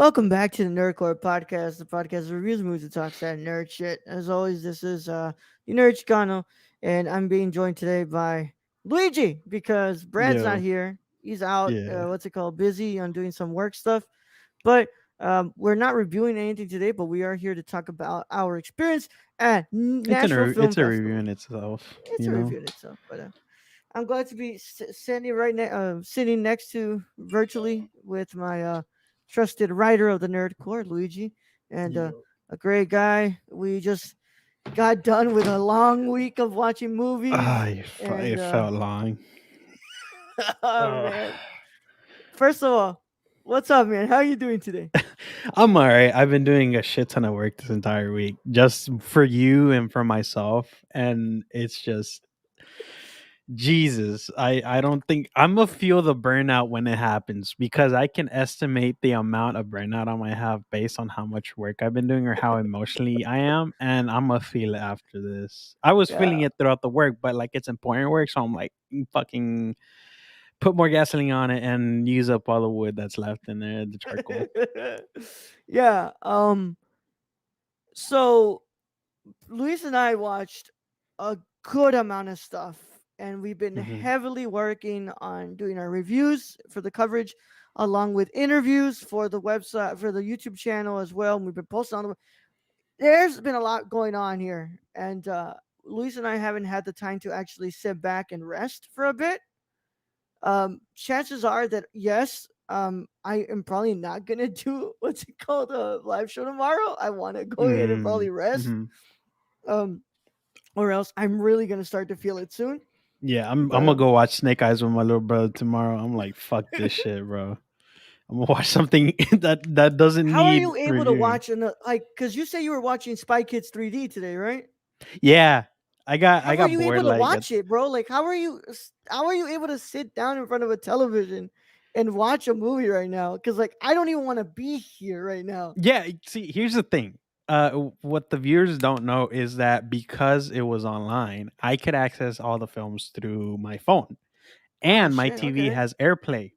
Welcome back to the Nerdcore Podcast, the podcast that reviews movies and talks that nerd shit. As always, this is the Nerd Chicano, and I'm being joined today by Luigi because Brad's not Yo, here. He's out, yeah. busy on doing some work stuff. But we're not reviewing anything today, but we are here to talk about our experience at Nashville Film It's a review Festival. in itself, It's a review in itself, but I'm glad to be sitting next to virtually with my trusted writer of the Nerd Core, Luigi, and Yo. a great guy. We just got done with a long week of watching movies, and It felt long. oh Uh, man! First of all, what's up, man? How are you doing today? I'm alright. I've been doing a shit ton of work this entire week, just for you and for myself, and it's just Jesus. I don't think I'm gonna feel the burnout when it happens because I can estimate the amount of burnout I might have based on how much work I've been doing or how emotionally I am, and I'm gonna feel it after this. I was feeling Yeah. it throughout the work, but like it's important work, so I'm like fucking put more gasoline on it and use up all the wood that's left in there, the charcoal. Yeah. So Luis and I watched a good amount of stuff, and we've been Hmm. heavily working on doing our reviews for the coverage, along with interviews for the website, for the YouTube channel as well. And we've been posting on the. There's been a lot going on here, and Luis and I haven't had the time to actually sit back and rest for a bit. Chances are that yes, I am probably not gonna do what's it called a live show tomorrow. I want to go ahead and Mm, probably rest. hmm. Um, or else I'm really gonna start to feel it soon. Yeah, I'm But gonna go watch Snake Eyes with my little brother tomorrow. I'm like, fuck this shit, bro. I'm gonna watch something that doesn't how are need you able to reviewing. watch like? Because you say you were watching Spy Kids 3D today, right? Yeah, I How are got you bored able to like watch it, bro? Like, how are you able to sit down in front of a television and watch a movie right now? Because like, I don't even want to be here right now. yeah. See, here's the thing. What the viewers don't know is that because it was online, I could access all the films through my phone, Oh and my shit. TV Okay. has AirPlay.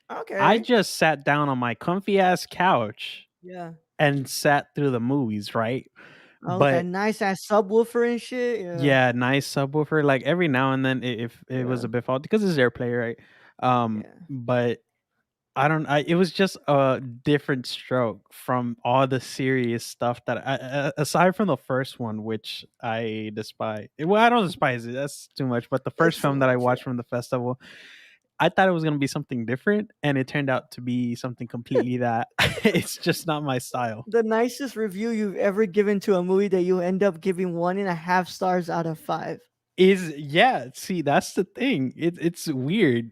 I Okay. just sat down on my comfy ass couch Yeah. and sat through the movies, right? Oh, with that But nice ass subwoofer and shit. Yeah. yeah, nice subwoofer. Like every now and then, if it was Yeah. a bit faulty because it's AirPlay, right? Yeah. But I don't. It was just a different stroke from all the serious stuff that aside from the first one, which I despise. Well, I don't despise it. That's too much. But the first That's too film that I much. watched from the festival, I thought it was gonna be something different, and it turned out to be something completely that it's just not my style. The nicest review you've ever given to a movie that you end up giving 1.5 stars out of 5. Is yeah, see, that's the thing. It's weird.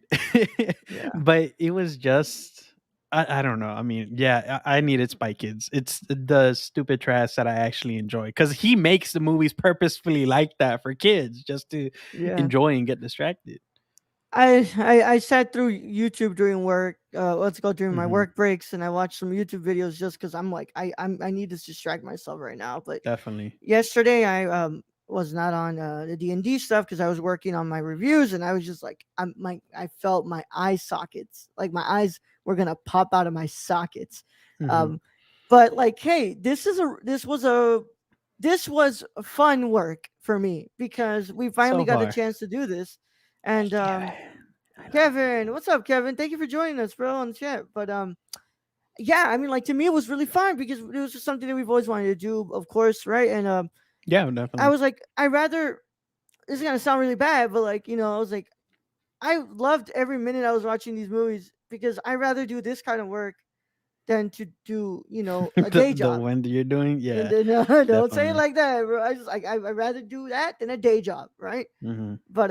Yeah. But it was just I don't know. I mean, yeah, I needed Spy Kids. It's the stupid trash that I actually enjoy because he makes the movies purposefully like that for kids just to Yeah. enjoy and get distracted. I sat through YouTube during work. Let's go during my Hmm. work breaks, and I watched some YouTube videos just because I'm like I need to distract myself right now. But Definitely. yesterday I was not on the D&D stuff because I was working on my reviews, and I was just like I felt my eye sockets, like my eyes were gonna pop out of my sockets. Hmm. Um, but like, hey, this was fun work for me because we finally So got a far. chance to do this. Hey, And Kevin. I love you. Kevin, what's up, Kevin? Thank you for joining us, bro, on the chat. But yeah, I mean, like to me, it was really fun because it was just something that we've always wanted to do, of course, right? And Yeah, I definitely. was like, I rather. This is gonna sound really bad, but like, I was like, I loved every minute I was watching these movies because I rather do this kind of work than to do, a day The job. one that you're doing, And yeah, then don't say it definitely. like that, bro. I just like I'd rather do that than a day job, right? Hmm. But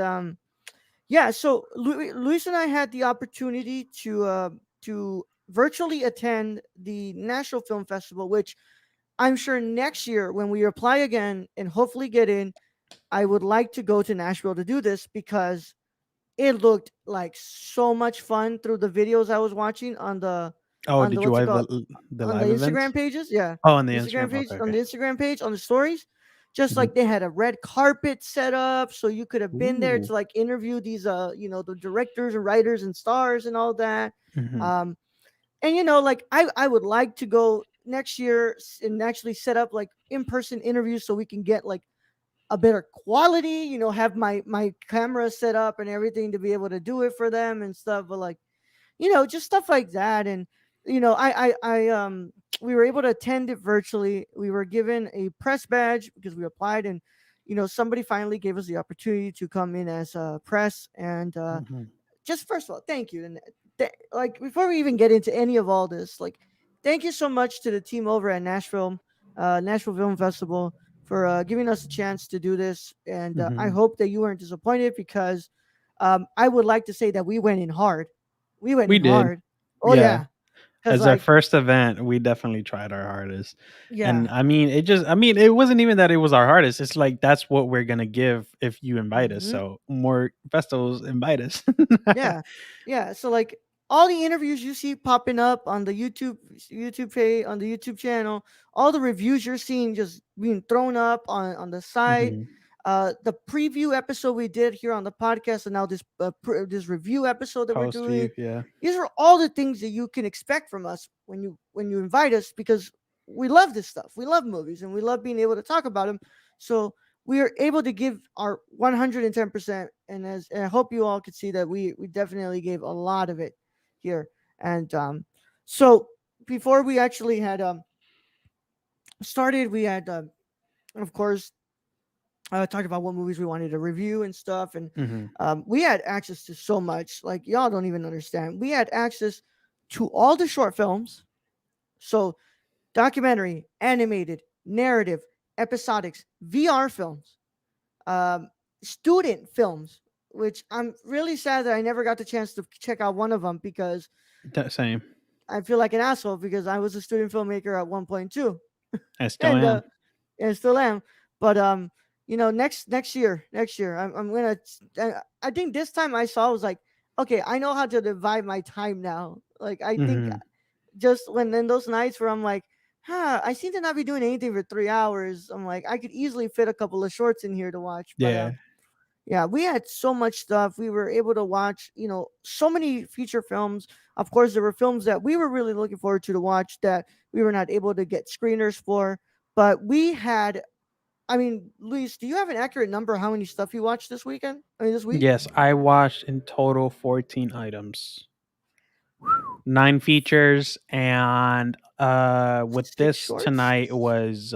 yeah, so Luis and I had the opportunity to virtually attend the Nashville Film Festival, which I'm sure next year when we apply again and hopefully get in, I would like to go to Nashville to do this because it looked like so much fun through the videos I was watching Oh, on the did you what's it watch called the on the live Instagram events? pages. Yeah, Oh, on the Instagram Instagram. page Okay, on okay. the Instagram page on the stories. Just Hmm. like they had a red carpet set up, so you could have been there Ooh. to like interview these the directors and writers and stars and all that. Hmm. Um, and like I would like to go next year and actually set up like in-person interviews so we can get like a better quality, have my camera set up and everything to be able to do it for them and stuff. But like, just stuff like that. And we were able to attend it virtually. We were given a press badge because we applied, and somebody finally gave us the opportunity to come in as press. And Mhm. just first of all, thank you. And like before we even get into any of all this, like thank you so much to the team over at Nashville Film Festival for giving us a chance to do this. And I Mhm. hope that you weren't disappointed because I would like to say that we went in hard. We went We in did. hard. Oh Yeah. yeah, because As our like first event, we definitely tried our hardest. And yeah, I mean, it wasn't even that it was our hardest. It's like that's what we're gonna give if you invite us. hmm So more festivals invite us. yeah, yeah. So like all the interviews you see popping up on the YouTube page on the YouTube channel, all the reviews you're seeing just being thrown up on the site. Mhm. The preview episode we did here on the podcast, and now this review episode that we're Post doing. view, yeah. These are all the things that you can expect from us when you invite us because we love this stuff. We love movies and we love being able to talk about them. So we are able to give our 110%, and I hope you all could see that we definitely gave a lot of it here. And so before we actually had started, we had of course talked about what movies we wanted to review and stuff. And Mhm. we had access to so much, like y'all don't even understand. We had access to all the short films, so documentary, animated, narrative, episodics, VR films, um, student films, which I'm really sad that I never got the chance to check out one of them because That same. I feel like an asshole because I was a student filmmaker at 1.2. I still And am. and still am. But next year, I'm gonna. I think this time I saw was like, okay, I know how to divide my time now. Like I think Mhm. just when in those nights where I'm like, I seem to not be doing anything for 3 hours. I'm like, I could easily fit a couple of shorts in here to watch. But Yeah. yeah, we had so much stuff. We were able to watch, so many feature films. Of course, there were films that we were really looking forward to watch that we were not able to get screeners for. But we had, I mean, Luis, do you have an accurate number of how many stuff you watched this weekend? I mean, this week? Yes, I watched in total 14 items. 9 features and with Six this shorts, tonight was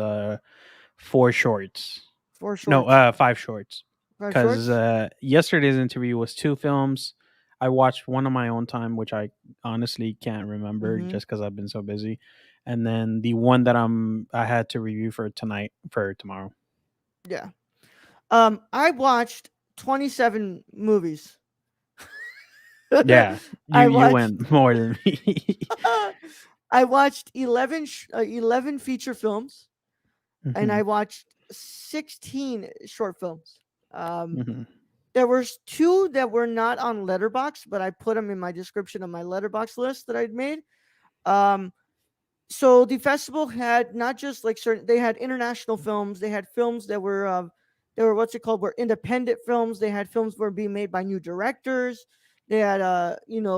4 shorts. four No, shorts, 5 shorts. five Cuz shorts. yesterday's interview was 2 films. I watched one on my own time which I honestly can't remember Mm-hmm. just cuz I've been so busy. And then the one that I had to review for tonight for tomorrow. Yeah. I watched 27 movies. Yeah, I you watched went more than me. I watched 11 feature films, and I Mhm. watched 16 short films. Um, Mhm. there was two that were not on Letterbox, but I put them in my description of my Letterbox list that I'd made. Um, so the festival had not just like certain, they had international films, they had films that were what's it called, were independent films, they had films that were being made by new directors, they had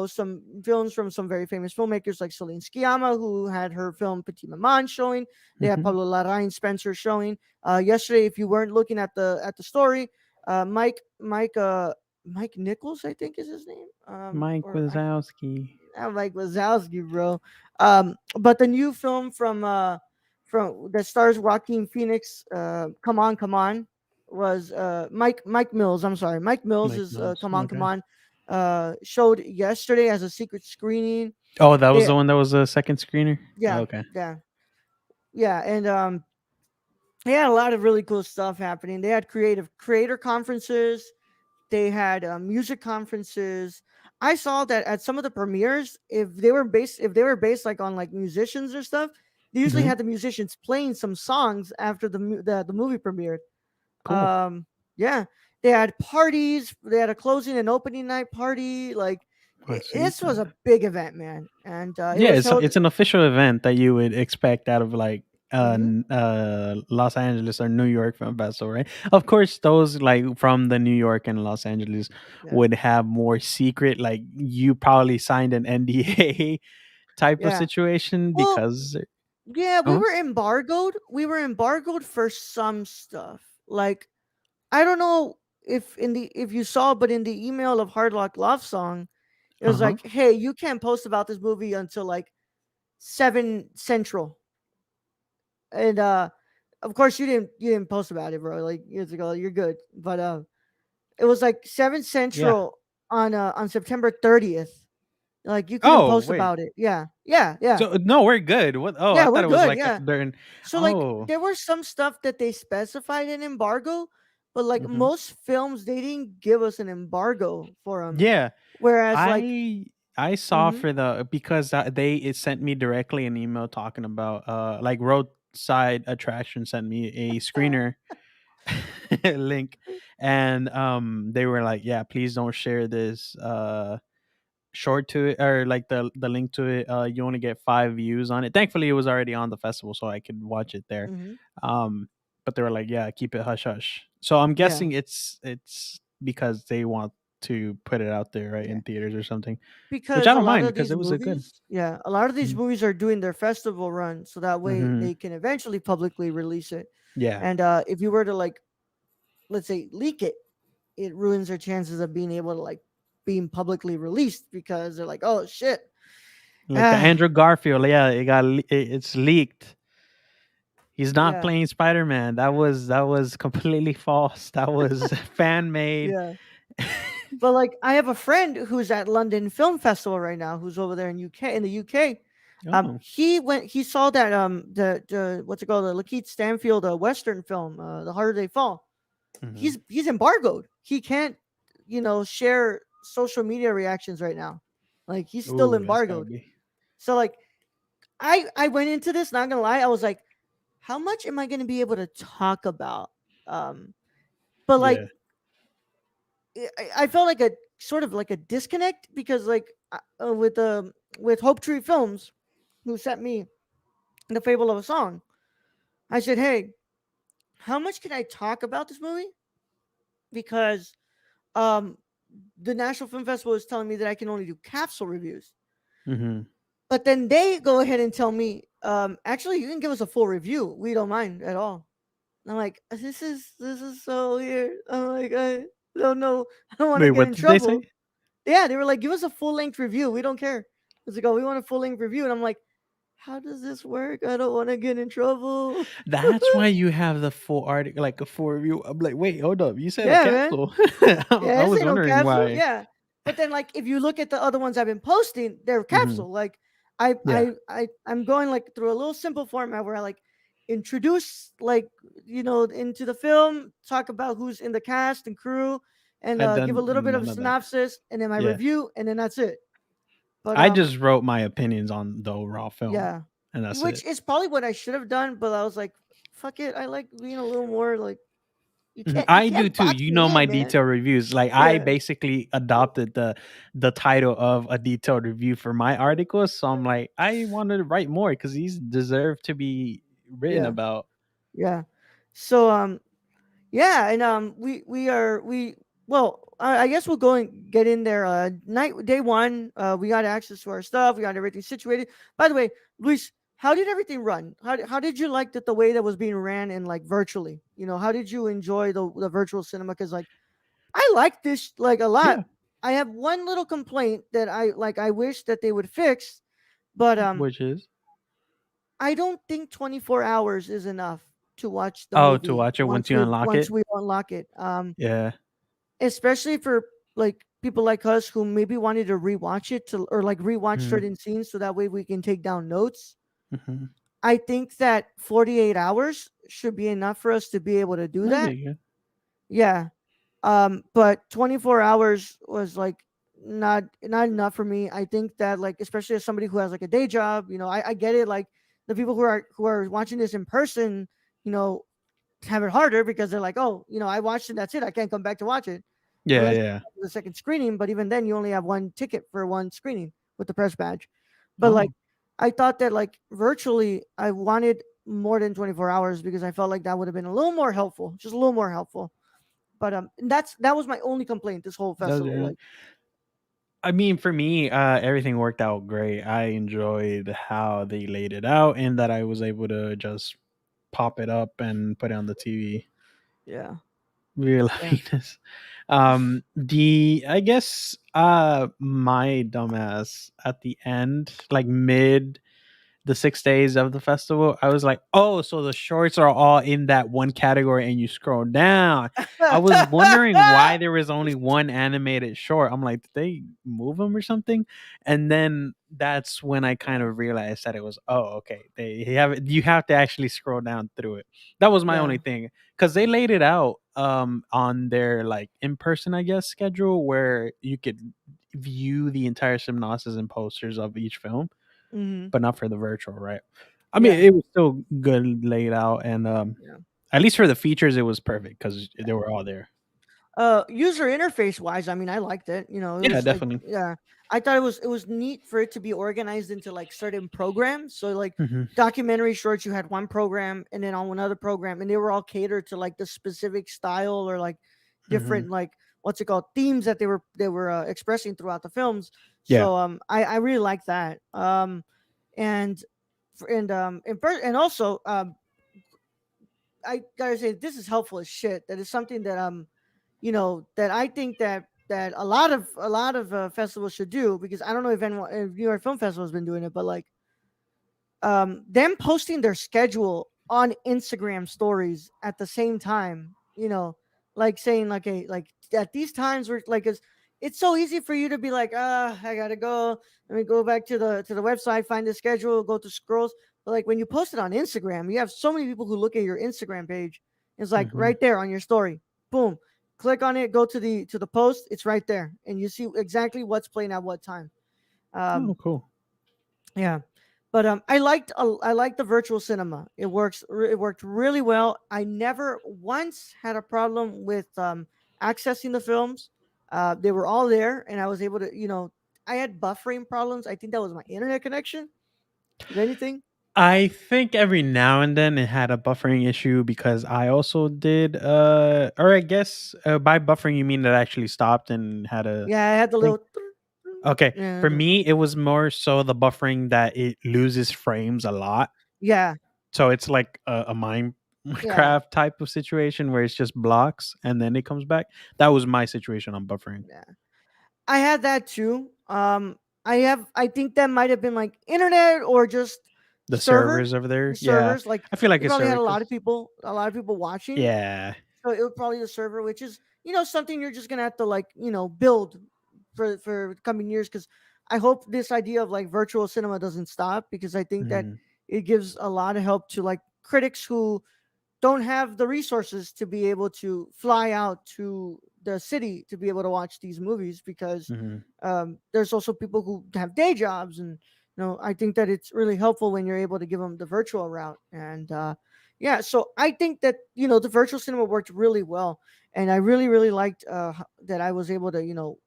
some films from some very famous filmmakers like Celine Sciamma, who had her film Petit Maman showing. They had Mhm. Pablo Larraín Spencer showing. Yesterday, if you weren't looking at the story, Mike Nichols, I think is his name, Mike or I Wazowski. I'm like Wazowski, bro. But the new film from that stars Joaquin Phoenix, Come On, Come On, was Mike Mills. I'm sorry, Mike Mills Mike is Mills. Come On, Come Okay. On. Showed yesterday as a secret screening. Oh, that was They the one that was a second screener? yeah Okay. yeah yeah, and they had a lot of really cool stuff happening. They had creator conferences. They had music conferences. I saw that at some of the premieres, if they were based like on like musicians or stuff, they usually Mhm. had the musicians playing some songs after the movie premiered. Cool. Um, yeah, they had parties. They had a closing and opening night party. Like this was a Cosita. big event, man, and it Yeah, was held. it's an official event that you would expect out of like Mhm, Los Angeles or New York Film Festival, right? Of course, those like from the New York and Los Angeles yeah. would have more secret. Like you probably signed an NDA type of Yeah. situation Well, because yeah, we oh were embargoed. We were embargoed for some stuff. Like I don't know if you saw, but in the email of Hard Rock Love Song, it was uh-huh like, "Hey, you can't post about this movie until like 7 Central." And of course you didn't post about it, bro. Like years ago, you're good. But it was like 7 yeah. Central on September 30th. Like you couldn't Oh post wait, about it. Yeah, yeah, yeah, so no, we're good. What? Oh, I yeah. thought We're it was good. like Yeah. during. So like Oh. there were some stuff that they specified in embargo, but like Hmm. most films they didn't give us an embargo for them. Yeah, Whereas like, I I saw hmm for the because they it sent me directly an email talking about like roadside attraction sent me a screener link, and they were like, yeah, please don't share this short to it, or like the link to it. You only get 5 views on it. Thankfully it was already on the festival so I could watch it there. hmm um but they were like, yeah, keep it hush hush, so I'm yeah, guessing it's because they want to put it out there, right, yeah. in theaters or something, which I Because a don't lot mind of because these it was a good. movies, yeah, a lot of these Mhm. movies are doing their festival run, so that way Mhm. they can eventually publicly release it. Yeah. And if you were to like, let's say, leak it, it ruins their chances of being able to like being publicly released because they're like, oh shit, Like the ah, Andrew Garfield, yeah, it's leaked. He's not yeah, playing Spider-Man. That was completely false. That was fan made. yeah. But like, I have a friend who's at London Film Festival right now, who's over there in the UK. Oh. He saw that the what's it called, the Lakeith Stanfield Western film, The Harder They Fall. Hmm. He's embargoed. He can't, share social media reactions right now. Like he's still Ooh, that's gotta embargoed. be. So like I went into this, not gonna lie, I was like, how much am I gonna be able to talk about? Um, but like Yeah. I felt like a sort of like a disconnect because like with Hope Tree Films, who sent me the Fable of a Song, I said, hey, how much can I talk about this movie? Because um the National Film Festival is telling me that I can only do capsule reviews. Hmm. But then they go ahead and tell me, actually, you can give us a full review. We don't mind at all. And I'm like, this is so weird. I'm like, I don't know. I don't want to Wait, get what in did they say? trouble. Yeah, they were like, give us a full length review. We don't care. It's like, oh, we want a full length review. And I'm like, how does this work? I don't want to get in trouble. That's why you have the full article, like a full review. I'm like, wait, hold up. You said a Yeah, man. capsule. I Yeah, I this was ain't no wondering capsule. why. Yeah. But then like if you look at the other ones I've been posting, they're Hmm. capsule. Like I Yeah. I I'm going like through a little simple format where I like introduce like into the film, talk about who's in the cast and crew, and I give a done little bit of a none of that. synopsis and then my Yeah. review and then that's it. But I just wrote my opinions on the overall film, yeah. and that's Which it. is probably what I should have done, but I was like, fuck it. I like being a little more like you Mhm. can't you I do can't too. box You know me my in, man. detailed reviews. Like I Yeah. basically adopted the title of a detailed review for my articles. So I'm like, I wanted to write more because these deserve to be written Yeah. about. Yeah. So yeah, and we well, I guess we'll go and get in there. Night day one, we got access to our stuff. We got everything situated. By the way, Luis, how did everything run? How did you like that the way that was being ran and like virtually? How did you enjoy the virtual cinema? Because like I like this like a lot. Yeah, I have one little complaint that I wish that they would fix, but which is I don't think 24 hours is enough to watch the oh, to movie watch it once you unlock once it. we unlock it. Yeah, Especially for like people like us who maybe wanted to rewatch it to or like rewatch mm-hmm. certain scenes so that way we can take down notes. Mm-hmm. I think that 48 hours should be enough for us to be able to do That'd that. be good. Yeah. But 24 hours was like not enough for me. I think that like especially as somebody who has like a day job, I get it. Like the people who are watching this in person, you know, have it harder because they're like, oh, I watched it. That's it. I can't come back to watch it Yeah, unless yeah. the second screening. But even then, you only have one ticket for one screening with the press badge. But like, Oh, I thought that like virtually, I wanted more than 24 hours because I felt like that would have been a little more helpful, just a little more helpful. But that was my only complaint this whole that's festival. yeah. Like, I mean, for me, everything worked out great. I enjoyed how they laid it out, and that I was able to just pop it up and put it on the TV. Yeah, Real yeah. happiness. The I guess my dumbass at the end, like mid the 6 days of the festival, I was like, oh, so the shorts are all in that one category, and you scroll down. I was wondering why there was only one animated short. I'm like, did they move them or something? And then that's when I kind of realized that it was, oh, okay. They have you have to actually scroll down through it. That was my Yeah. only thing because they laid it out on their like in person, I guess, schedule where you could view the entire synopsis and posters of each film, Hmm. but not for the virtual, right? I mean, Yeah. it was still good laid out, and Yeah. at least for the features, it was perfect because they were all there. User interface wise, I mean, I liked it. It Yeah, was like, definitely. yeah, I thought it was neat for it to be organized into like certain programs. So like Hmm. documentary shorts, you had one program, and then on another program, and they were all catered to like the specific style or like Hmm. different, like, what's it called, themes that they were expressing throughout the films. Yeah, So I really like that. And and also I gotta say this is helpful as shit. That is something that that I think that a lot of festivals should do, because I don't know if New York Film Festival has been doing it, but like them posting their schedule on Instagram stories at the same time, like saying like, hey, like at these times we're like, it's so easy for you to be like, I gotta go, let me go back to the website, find the schedule, go to scrolls. But like when you post it on Instagram, you have so many people who look at your Instagram page. It's like hmm. right there on your story. Boom. Click on it, go to the post, it's right there. And you see exactly what's playing at what time. Oh, Um, cool. yeah, but I liked the virtual cinema. It worked really well. I never once had a problem with accessing the films. They were all there, and I was able to. I had buffering problems. I think that was my internet connection. If anything, I think every now and then it had a buffering issue because I also did, or I guess by buffering you mean that actually stopped and had a yeah, I had the thing. little. Okay, Yeah, for me it was more so the buffering that it loses frames a lot. yeah, So it's like a yeah, Minecraft type of situation where it's just blocks and then it comes back. That was my situation on buffering. yeah. I had that too. I think that might have been like internet or just The server servers over there, yeah. servers. Like I feel like you it's probably had server a lot because of people watching. yeah. So it was probably the server, which is something you're just gonna have to like build for coming years. Because I hope this idea of like virtual cinema doesn't stop, because I think that Mhm, it gives a lot of help to like critics who don't have the resources to be able to fly out to the city to be able to watch these movies, because mhm. there's also people who have day jobs. And I think that it's really helpful when you're able to give them the virtual route. And yeah, so I think that the virtual cinema worked really well. And I really really liked that I was able to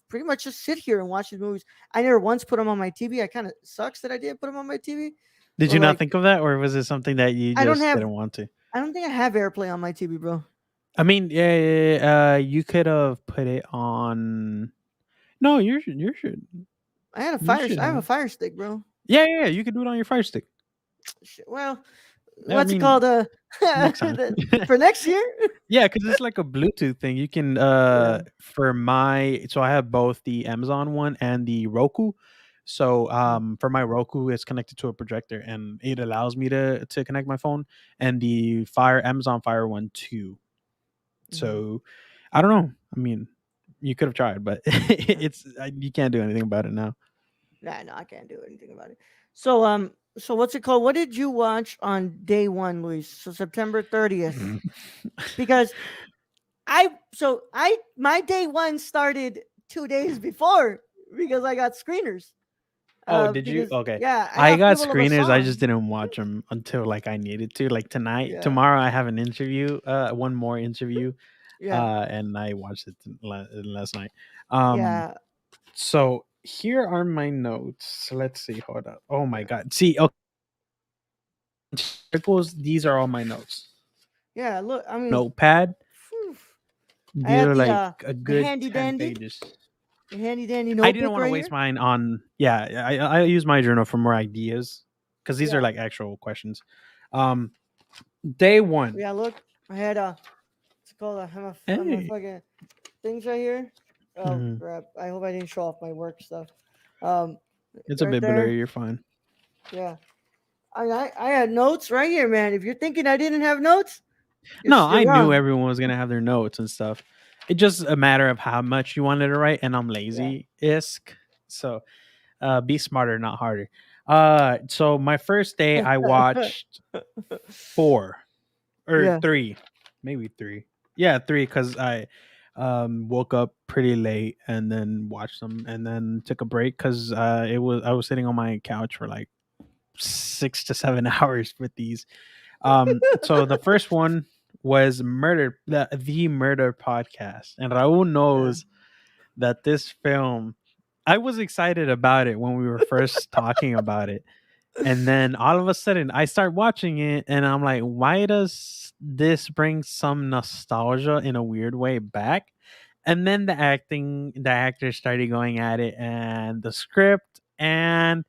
pretty much just sit here and watch these movies. I never once put them on my TV. I kind of sucks that I didn't put them on my TV. Did But you not like think of that, or was it something that you i don't just have didn't want to? I don't think I have AirPlay on my TV, bro. I mean, yeah, yeah, you could have put it on. No, you should I have a have. Fire Stick, bro. Yeah, yeah, you could do it on your Fire Stick. Shit, well, Yeah, I what's it mean, called? next time. For next year? Yeah, because it's like a Bluetooth thing. You can Yeah. for my so I have both the Amazon one and the Roku. So Mm, for my Roku, it's connected to a projector and it allows me to connect my phone, and the Fire Amazon Fire one too. mhm. So I don't know. I mean, you could have tried, but you can't do anything about it now. Nah, no, I can't do anything about it. So what's it called? What did you watch on day one, Luis? So September 30th. Because my day one started 2 days before, because I got screeners. Oh, did you? Because Okay. yeah, I I got got Fuel of a screeners. I just Song. didn't watch them until like I needed to. Like tonight, Yeah, tomorrow I have an interview, one more interview, yeah, and I watched it last night. Um, yeah, so here are my notes. Let's see. Hold up. Oh my god. See, okay, articles. These are all my notes. yeah. Look, I mean, Notepad. phew. I These had are the like uh a the good handy 10 dandy. pages. a handy dandy I didn't notebook want to right waste here. mine on. Yeah, I use my journal for more ideas because these are Yeah. like actual questions. Um, day one. Yeah. Look, I had a. It's called. I have my Hey, fucking things right here. Oh mhm. crap! I hope I didn't show off my work stuff. Um, It's a right bit there. blurry. You're fine. Yeah. I had notes right here, man. If you're thinking I didn't have notes, No, you're I knew wrong. everyone was gonna have their notes and stuff. It's just a matter of how much you wanted to write, and I'm Yeah. lazy isk. So be smarter, not harder. So my first day, I watched four or Yeah. three, maybe three. Yeah, three because I woke up pretty late and then watched them and then took a break because I was sitting on my couch for like 6 to 7 hours with these. So the first one was the Murder Podcast, and Raul Yeah. knows that this film. I was excited about it when we were first talking about it, and then all of a sudden I start watching it, and I'm like, why does this bring some nostalgia in a weird way back? And then the actors started going at it, and the script and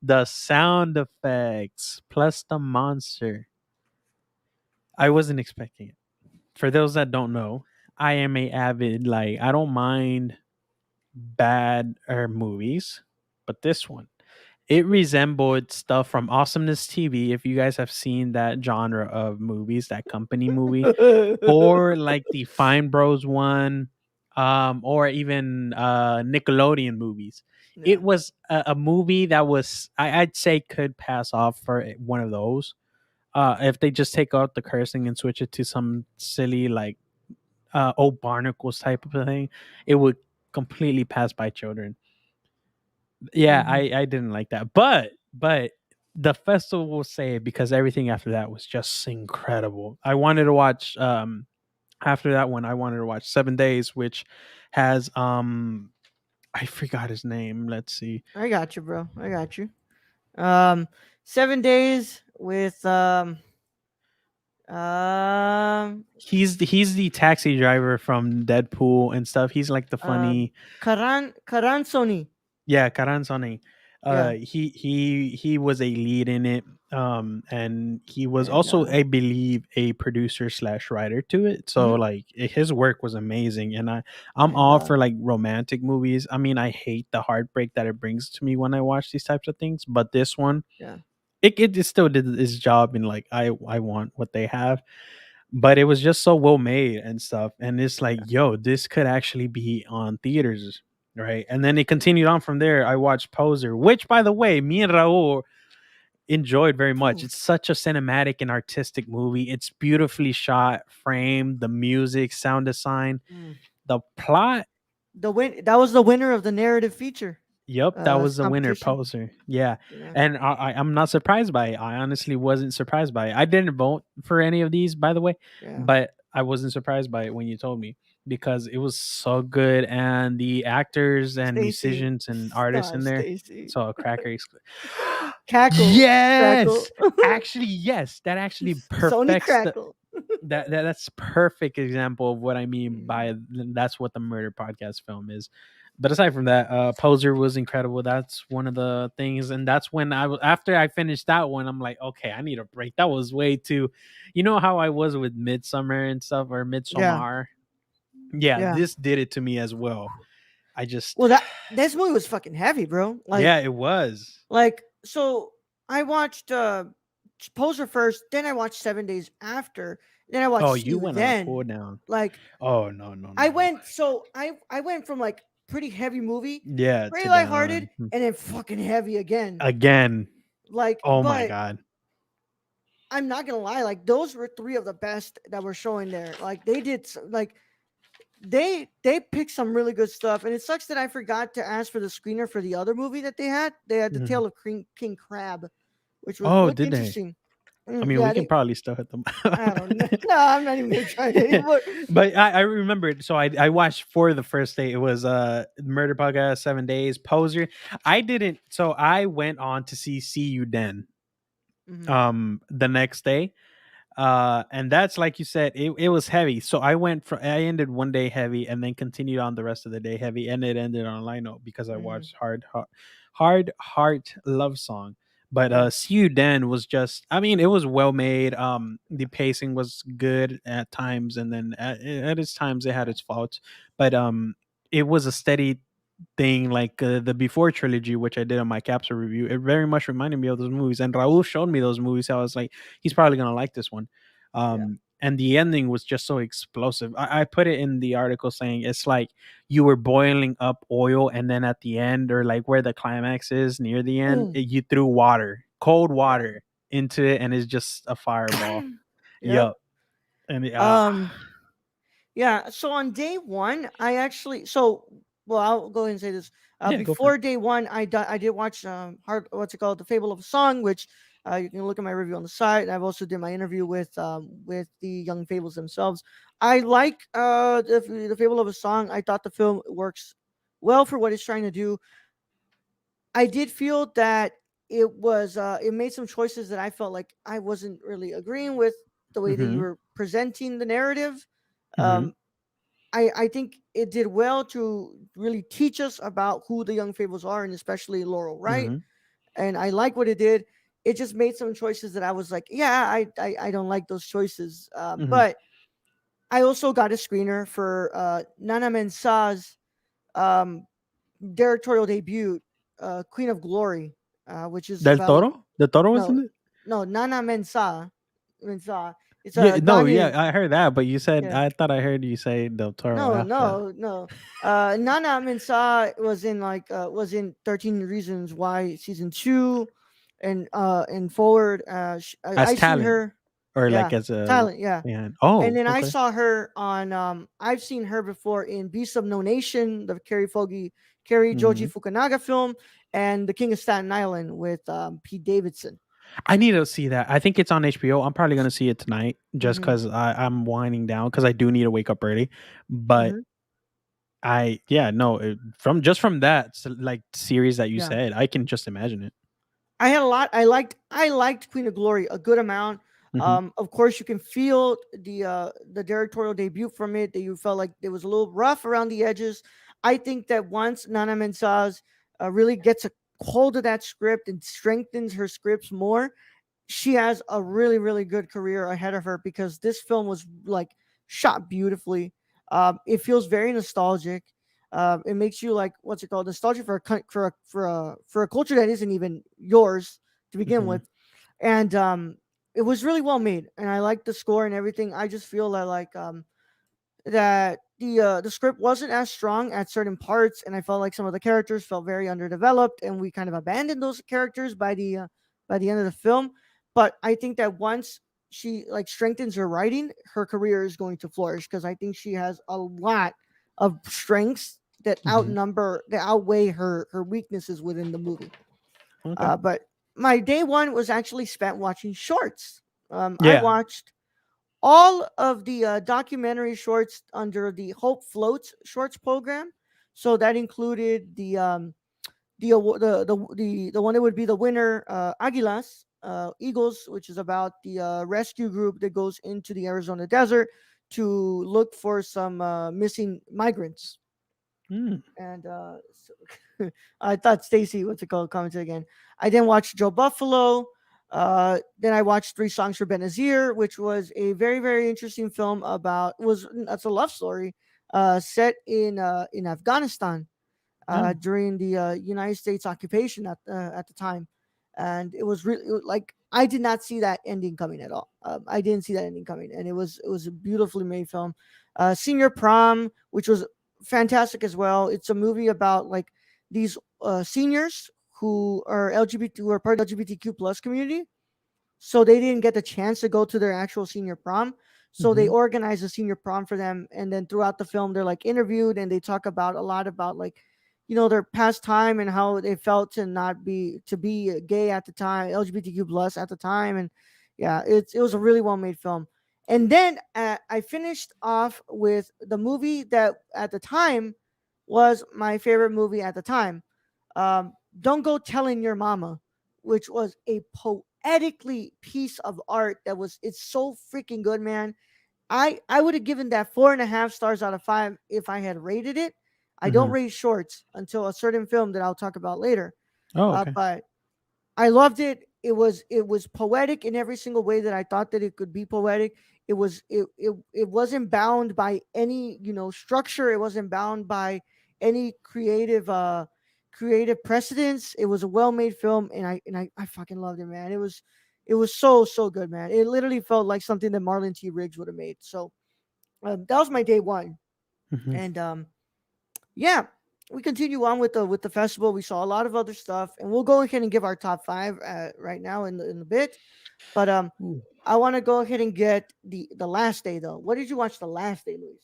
the sound effects plus the monster. I wasn't expecting it. For those that don't know, I am a avid like I don't mind bad movies, but this one it resembled stuff from Awesomeness TV. If you guys have seen that genre of movies, that company movie, or like the Fine Bros one, or even Nickelodeon movies. Yeah. It was a movie that was I'd say could pass off for one of those. If they just take out the cursing and switch it to some silly like old barnacles type of thing, it would completely pass by children. Yeah, Hmm. I didn't like that, but the festival will say because everything after that was just incredible. I wanted to watch after that one I wanted to watch 7 Days, which has I forgot his name. Let's see. I got you, bro. I got you. Um, 7 days with um He's the taxi driver from Deadpool and stuff. He's like the um funny. Karansoni. Yeah, Karan. Yeah. He was a lead in it. And he was And also, I believe, a producer slash writer to it. So mhm. like his work was amazing. And I'm And all for like romantic movies. I mean, I hate the heartbreak that it brings to me when I watch these types of things. But this one, yeah. it still did its job. And like I want what they have, but it was just so well made and stuff. And it's like, yo, this could actually be on theaters, right? And then it continued on from there. I watched Poser, which, by the way, me and Raul enjoyed very much. Dude. It's such a cinematic and artistic movie. It's beautifully shot, framed, the music, sound design, Mm. the plot. That was the winner of the narrative feature Yep, that was the winner, competition. Poser. Yeah, Yeah. and I'm not surprised by it. I honestly wasn't surprised by it. I didn't vote for any of these, by the way, Yeah. but I wasn't surprised by it when you told me because it was so good, and the actors and Stacy. musicians and artists Stop, in there. Stacy. So a cracker. Cackle. Crackle. Yes, actually, yes. That actually Sony perfects the Crackle. that's perfect example of what I mean by that's what the murder podcast film is. But aside from that, Poser was incredible. That's one of the things, and that's when I was after I finished that one, I'm like, okay, I need a break. That was way too, you know how I was with Midsummer and stuff or Yeah. Midsummer. Yeah, Yeah. this did it to me as well. I just, Well, that this movie was fucking heavy, bro. yeah, it was. So I watched Poser first, then I watched 7 days after, then I watched Oh, See you You went on a Then. cool down. Like Oh no no I no. went I went from like pretty heavy movie, Yeah, pretty to lighthearted, down and then fucking heavy again. again. Oh my But god. I'm not gonna lie, like those were three of the best that were showing there. Like they did, like they picked some really good stuff, and it sucks that I forgot to ask for the screener for the other movie that they had. They had the Mhm. Tale of King Crab, which was Oh, looked did they? interesting. I mean, we Yeah, can they. probably still hit them. I don't know. No, I'm not even gonna try it anymore. But I remembered. So I watched for the first day. It was Murder Podcast, 7 Days, Poser. I didn't. So I went on to see You Then Hmm. the next day. And that's like you said, it was heavy. So I ended one day heavy and then continued on the rest of the day heavy, and it ended on a light note because I Hmm. watched Hard Heart Love Song. But Yeah. See You Then was just, I mean, it was well made. The pacing was good at times, and then at its times it had its faults. But it was a steady thing, like the Before trilogy, which I did on my capsule review. It very much reminded me of those movies, and Raul showed me those movies. So I was like, he's probably gonna like this one. Yeah. And the ending was just so explosive. I put it in the article saying it's like you were boiling up oil, and then at the end, or like where the climax is near the end, Mm. you threw cold Yeah. water into it, and it's just a fireball. Yep. Yup. And Um. Yeah. So on day one, I actually well, I'll go ahead and say this. yeah, go for it. Before day one, I did watch hard what's it called, The Fable of a Song, which you can look at my review on the site. I've also did my interview with the Young Fables themselves. I like the Fable of a Song. I thought the film works well for what it's trying to do. I did feel that it made some choices that I felt like I wasn't really agreeing with the way that you Mm-hmm. were presenting the narrative. Mm-hmm. Um, I think it did well to really teach us about who the young fables are, and especially Laurel, right? Mm-hmm. And I like what it did. It just made some choices that I was like, yeah, I don't like those choices. Mm-hmm. But I also got a screener for Nana Mensah's um, directorial debut, Queen of Glory, which is Del about like Toro? Del Toro was no, in it? no, Nana Mensah. It's Yeah, a no, yeah, Ghanaian. I heard that, but you said Yeah. I thought I heard you say Del Toro No, after. no, no. Nana Mensah was in 13 Reasons Why season 2 and forward. As I seen talent her, or yeah, like as a talent, yeah. man. And Oh, then I okay. saw her on I've seen her before in Beasts of No Nation, the Kerry Joji Mhm. Fukunaga film, and The King of Staten Island with Pete Davidson. I need to see that. I think it's on HBO. I'm probably gonna see it tonight just Hmm. because I'm winding down because I do need to wake up early. But Hmm. yeah, no, from that like series that you Yeah. said, I can just imagine it. I had a lot. I liked Queen of Glory a good amount. Hmm. Of course, you can feel the directorial debut from it. That you felt like it was a little rough around the edges. I think that once Nana Mensah really gets a hold of that script and strengthens her scripts more, she has a really really good career ahead of her because this film was like shot beautifully. It feels very nostalgic. It makes you like what's it called, nostalgic for a culture that isn't even yours to begin Hmm. with, and it was really well made. And I like the score and everything. I just feel that that the script wasn't as strong at certain parts, and I felt like some of the characters felt very underdeveloped, and we kind of abandoned those characters by the end of the film. But I think that once she like strengthens her writing, her career is going to flourish because I think she has a lot of strengths Hmm. that outweigh her weaknesses within the movie. Okay. But my day one was actually spent watching shorts. I Yeah. watched all of the documentary shorts under the Hope Floats Shorts program. So that included the one that would be the winner, Aguilas, Eagles, which is about the rescue group that goes into the Arizona desert to look for some missing migrants. Mm. And I thought Stacy, what's it called, commented again. I then watched Joe Buffalo. Then I watched Three Songs for Benazir, which was a very very interesting film about was that's a love story set in Afghanistan No. during the United States occupation at the time, and it was really like I did not see that ending coming at all. I didn't see that ending coming, and it was a beautifully made film. Senior Prom, which was fantastic as well. It's a movie about like these seniors who are LGBT, who are part of the LGBTQ plus community, so they didn't get the chance to go to their actual senior prom. So they Hmm. organized a senior prom for them, and then throughout the film, they're like interviewed, and they talk about a lot about like, their past time and how they felt to be gay at the time, LGBTQ plus at the time, and yeah, it was a really well made film. And then I finished off with the movie that at the time was my favorite movie at the time. Don't Go Telling Your Mama, which was a poetically piece of art that was it's so freaking good, man. I would have given that 4.5 stars out of 5 if I had rated it. I don't Hmm. rate shorts until a certain film that I'll talk about later. Oh, okay. But I loved it. It was poetic in every single way that I thought that it could be poetic. It wasn't bound by any, structure. It wasn't bound by any creative precedence. It was a well-made film, and I fucking loved it, man. It was so good, man. It literally felt like something that Marlon T. Riggs would have made. So that was my day one. Hmm. And yeah, we continue on with the festival. We saw a lot of other stuff, and we'll go ahead and give our top five right now in the bit. But I want to go ahead and get the last day though. What did you watch the last day, Luis?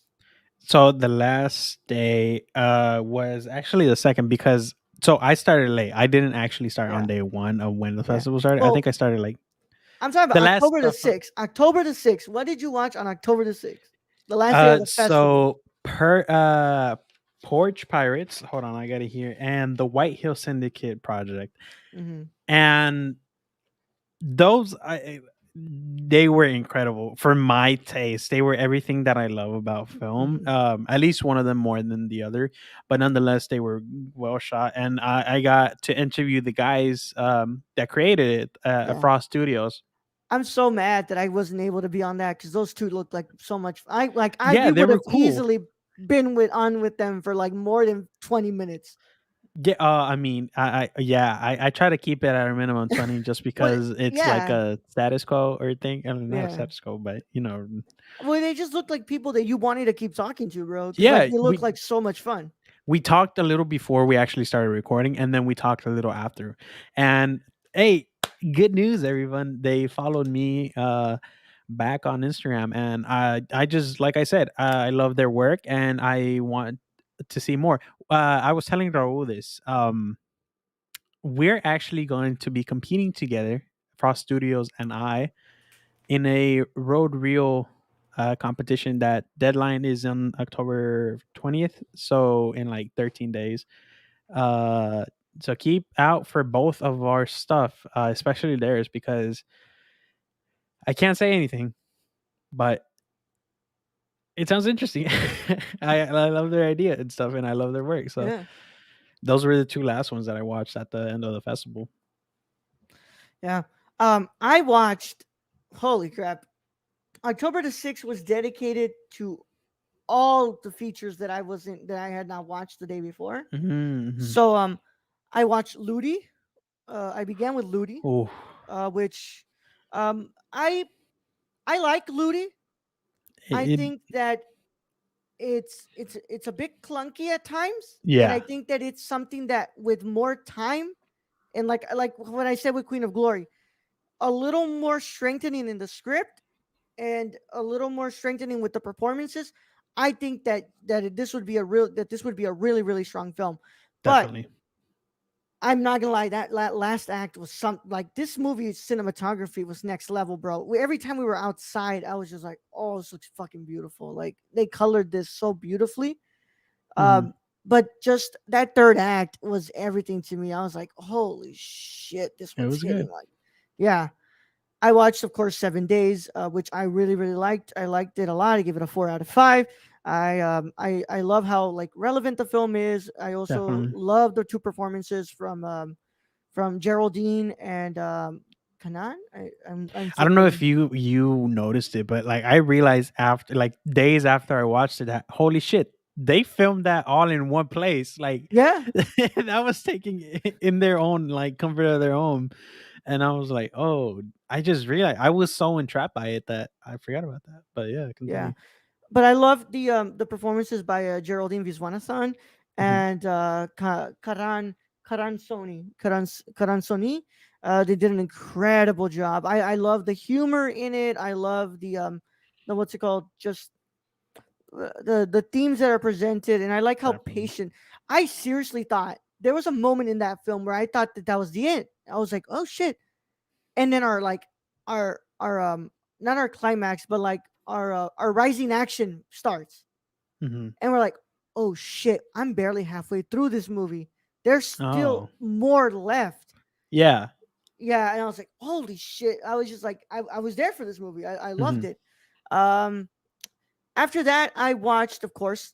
So the last day was actually the second because so I started late. I didn't actually start on Yeah, day one of when the yeah. festival started. I Well, think I started like I'm talking the about last October the stuff. 6th. October the 6th. What did you watch on October the 6th? The last day of the festival. So per Porch Pirates, hold on, I got it here, and the White Hill Syndicate project. Hmm. And those they were incredible for my taste. They were everything that I love about film. Hmm. At least one of them more than the other, but nonetheless, they were well shot. And I got to interview the guys that created it at Yeah. Frost Studios. I'm so mad that I wasn't able to be on that because those two looked like so much. I Yeah, we they would were have cool. easily been with them for like more than 20 minutes. Yeah, I mean, I try to keep it at a minimum 20 just Well, because it's like yeah, a status quo or thing. I mean, not a yeah. status quo, but you know, Well, they just look like people that you wanted to keep talking to, bro. Because like yeah, they look like so much fun. we talked a little before we actually started recording, and then we talked a little after. And hey, good news, everyone! They followed me back on Instagram, and I just like I said, I love their work, and I want to see more. I was telling Raul this. We're actually going to be competing together, Frost Studios and I, in a road reel competition. That deadline is on October 20th, so in like 13 days. Uh, so keep out for both of our stuff, especially theirs, because I can't say anything, but it sounds interesting. I love their idea and stuff, and I love their work. So Yeah, those were the two last ones that I watched at the end of the festival. yeah. I watched. Holy crap! October the 6th was dedicated to all the features that I had not watched the day before. Mm-hmm. So I watched Ludi. I began with Ludi, Oh, which um I I like Ludi. I it think that it's a bit clunky at times, and I yeah, think that it's something that with more time and like what I said with Queen of Glory, a little more strengthening in the script and a little more strengthening with the performances. I think that this would be a really really strong film. But definitely. I'm not gonna lie, that last act was some like this movie's cinematography was next level, bro. Every time we were outside, I was just like, "Oh, this looks fucking beautiful!" Like they colored this so beautifully. Hmm. Um, but just that third act was everything to me. I was like, "Holy shit, this It one's was hitting!" good. Like, yeah. I watched, of course, 7 Days, which I really, really liked. I liked it a lot. I give it a 4 out of 5. I love how like relevant the film is. I also Definitely. love the two performances from Geraldine and Kanan. I'm I don't know if forgetting. you noticed it, but like I realized after like days after I watched it that holy shit, they filmed that all in one place. Like Yeah, that was taking in their own like comfort of their own. And I was like, oh, I just realized I was so entrapped by it that I forgot about that. But yeah, yeah. continue. But I love the performances by Geraldine Viswanathan Hmm. and Karan Soni. They did an incredible job. I love the humor in it. I love the what's it called? Just the themes that are presented, and I like how Definitely. patient. I seriously thought there was a moment in that film where I thought that was the end. I was like, oh shit, and then our not our climax, but like our rising action starts, Hmm. and we're like, oh shit, I'm barely halfway through this movie. There's still Oh, more left. yeah. yeah, and I was like, holy shit! I was just like, I was there for this movie. I loved Hmm. it. Um, After that, I watched, of course,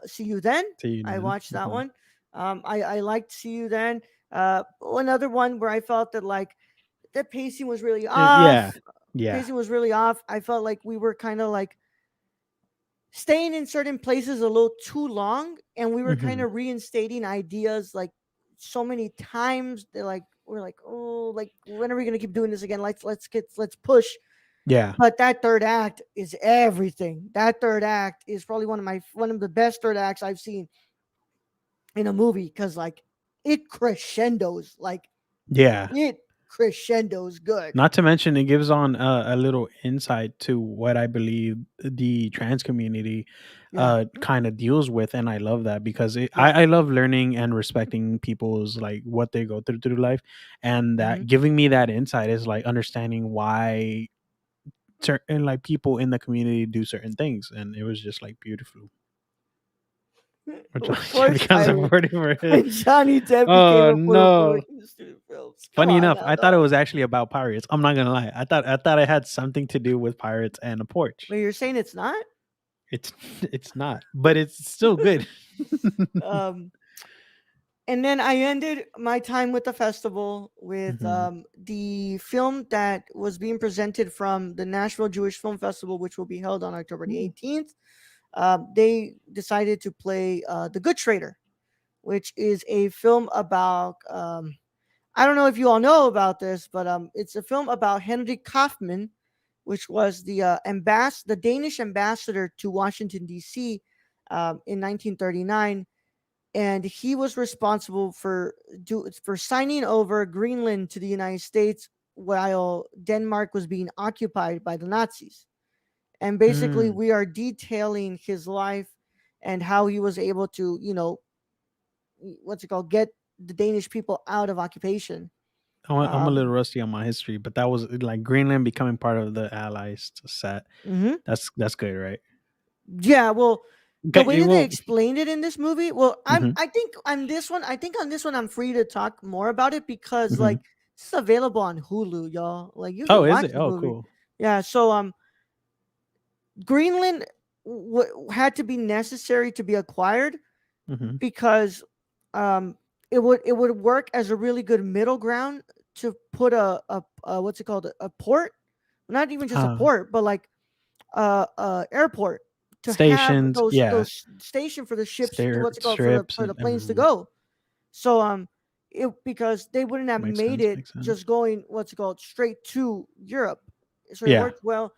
See You Then. To you I then. watched that one. I liked See You Then. Another one where I felt that like the pacing was really Yeah. off. Yeah. Pacing was really off. I felt like we were kind of like staying in certain places a little too long, and we were kind Hmm. of reinstating ideas like so many times. They're like, we're like, oh, like when are we gonna keep doing this again? Let's push. Yeah. But that third act is everything. That third act is probably one of the best third acts I've seen in a movie because like it crescendos, like Yeah. it crescendos good. Not to mention, it gives on a little insight to what I believe the trans community Yeah, kind of deals with, and I love that because yeah. I love learning and respecting people's like what they go through life, and Hmm. that giving me that insight is like understanding why certain like people in the community do certain things, and it was just like beautiful. Which Of course, becomes a Pirate. 40 for it. When Johnny Depp became Oh a Puerto no! Rican student films. Come Funny on enough, now, I thought it dog. was actually about pirates. I'm not gonna lie. I thought it had something to do with pirates and a porch. Wait, you're saying it's not? It's it's not, but it's still good. um, and then I ended my time with the festival with Hmm. the film that was being presented from the Nashville Jewish Film Festival, which will be held on October the Ooh. 18th. They decided to play The Good Trader, which is a film about. I don't know if you all know about this, but it's a film about Henry Kaufman, which was the Danish ambassador to Washington D.C. In 1939, and he was responsible for signing over Greenland to the United States while Denmark was being occupied by the Nazis. And basically, Mm. we are detailing his life and how he was able to, what's it called, get the Danish people out of occupation. I'm a little Um, rusty on my history, but that was like Greenland becoming part of the Allies set. mhm. That's good, right? Yeah, well, the way Okay, that they well, explained it in this movie, well, hmm I think on this one I'm free to talk more about it because hmm like this is available on Hulu, y'all. Like you oh, can is watch it? this Oh, movie. cool. Yeah, so Greenland had to be necessary to be acquired Hmm. because um it would work as a really good middle ground to put a what's it called, a port, not even just a Uh, port, but like airport, to have Stations, yeah, those station for the ships, stair what's it called, strips for the planes to and go. So it, because they wouldn't have makes made sense. it Makes sense. just going, what's it called, straight to Europe. So it Yeah. worked well.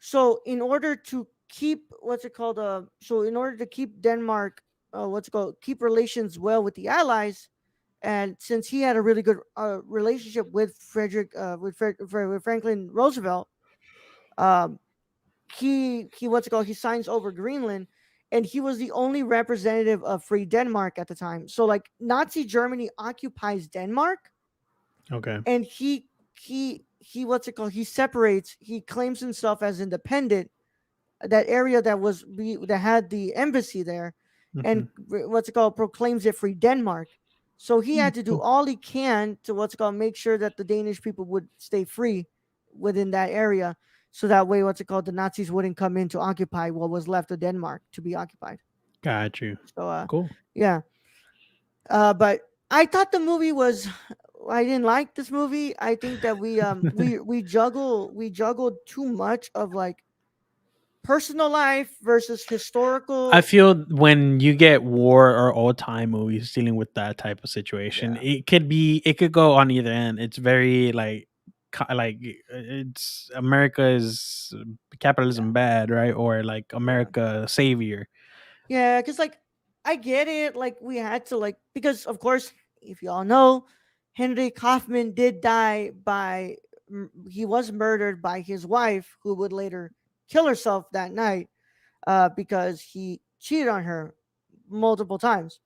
So in order to keep, what's it called, so in order to keep Denmark, what's it called, keep relations well with the Allies, and since he had a really good relationship with with Franklin Roosevelt, um, he what's it called, he signs over Greenland, and he was the only representative of free Denmark at the time. So like Nazi Germany occupies Denmark, Okay. and he what's it called, he claims himself as independent, that area that had the embassy there, Hmm. and what's it called, proclaims it free Denmark. So he Mm, had to do cool. all he can to, what's it called, make sure that the Danish people would stay free within that area, so that way, what's it called, the Nazis wouldn't come in to occupy what was left of Denmark to be occupied. Got you. So Cool. yeah. But I thought the movie was, I didn't like this movie. I think that we juggled too much of like personal life versus I historical. feel when you get war or old time movies dealing with that type of situation, Yeah, it could go on either end. It's very like it's America is yeah, capitalism bad, right? Or like yeah, America savior. yeah. Because like I get it. Like we had to like, because of course, if you all know, Henry Kaufman did die by he was murdered by his wife, who would later kill herself that night, because he cheated on her multiple times.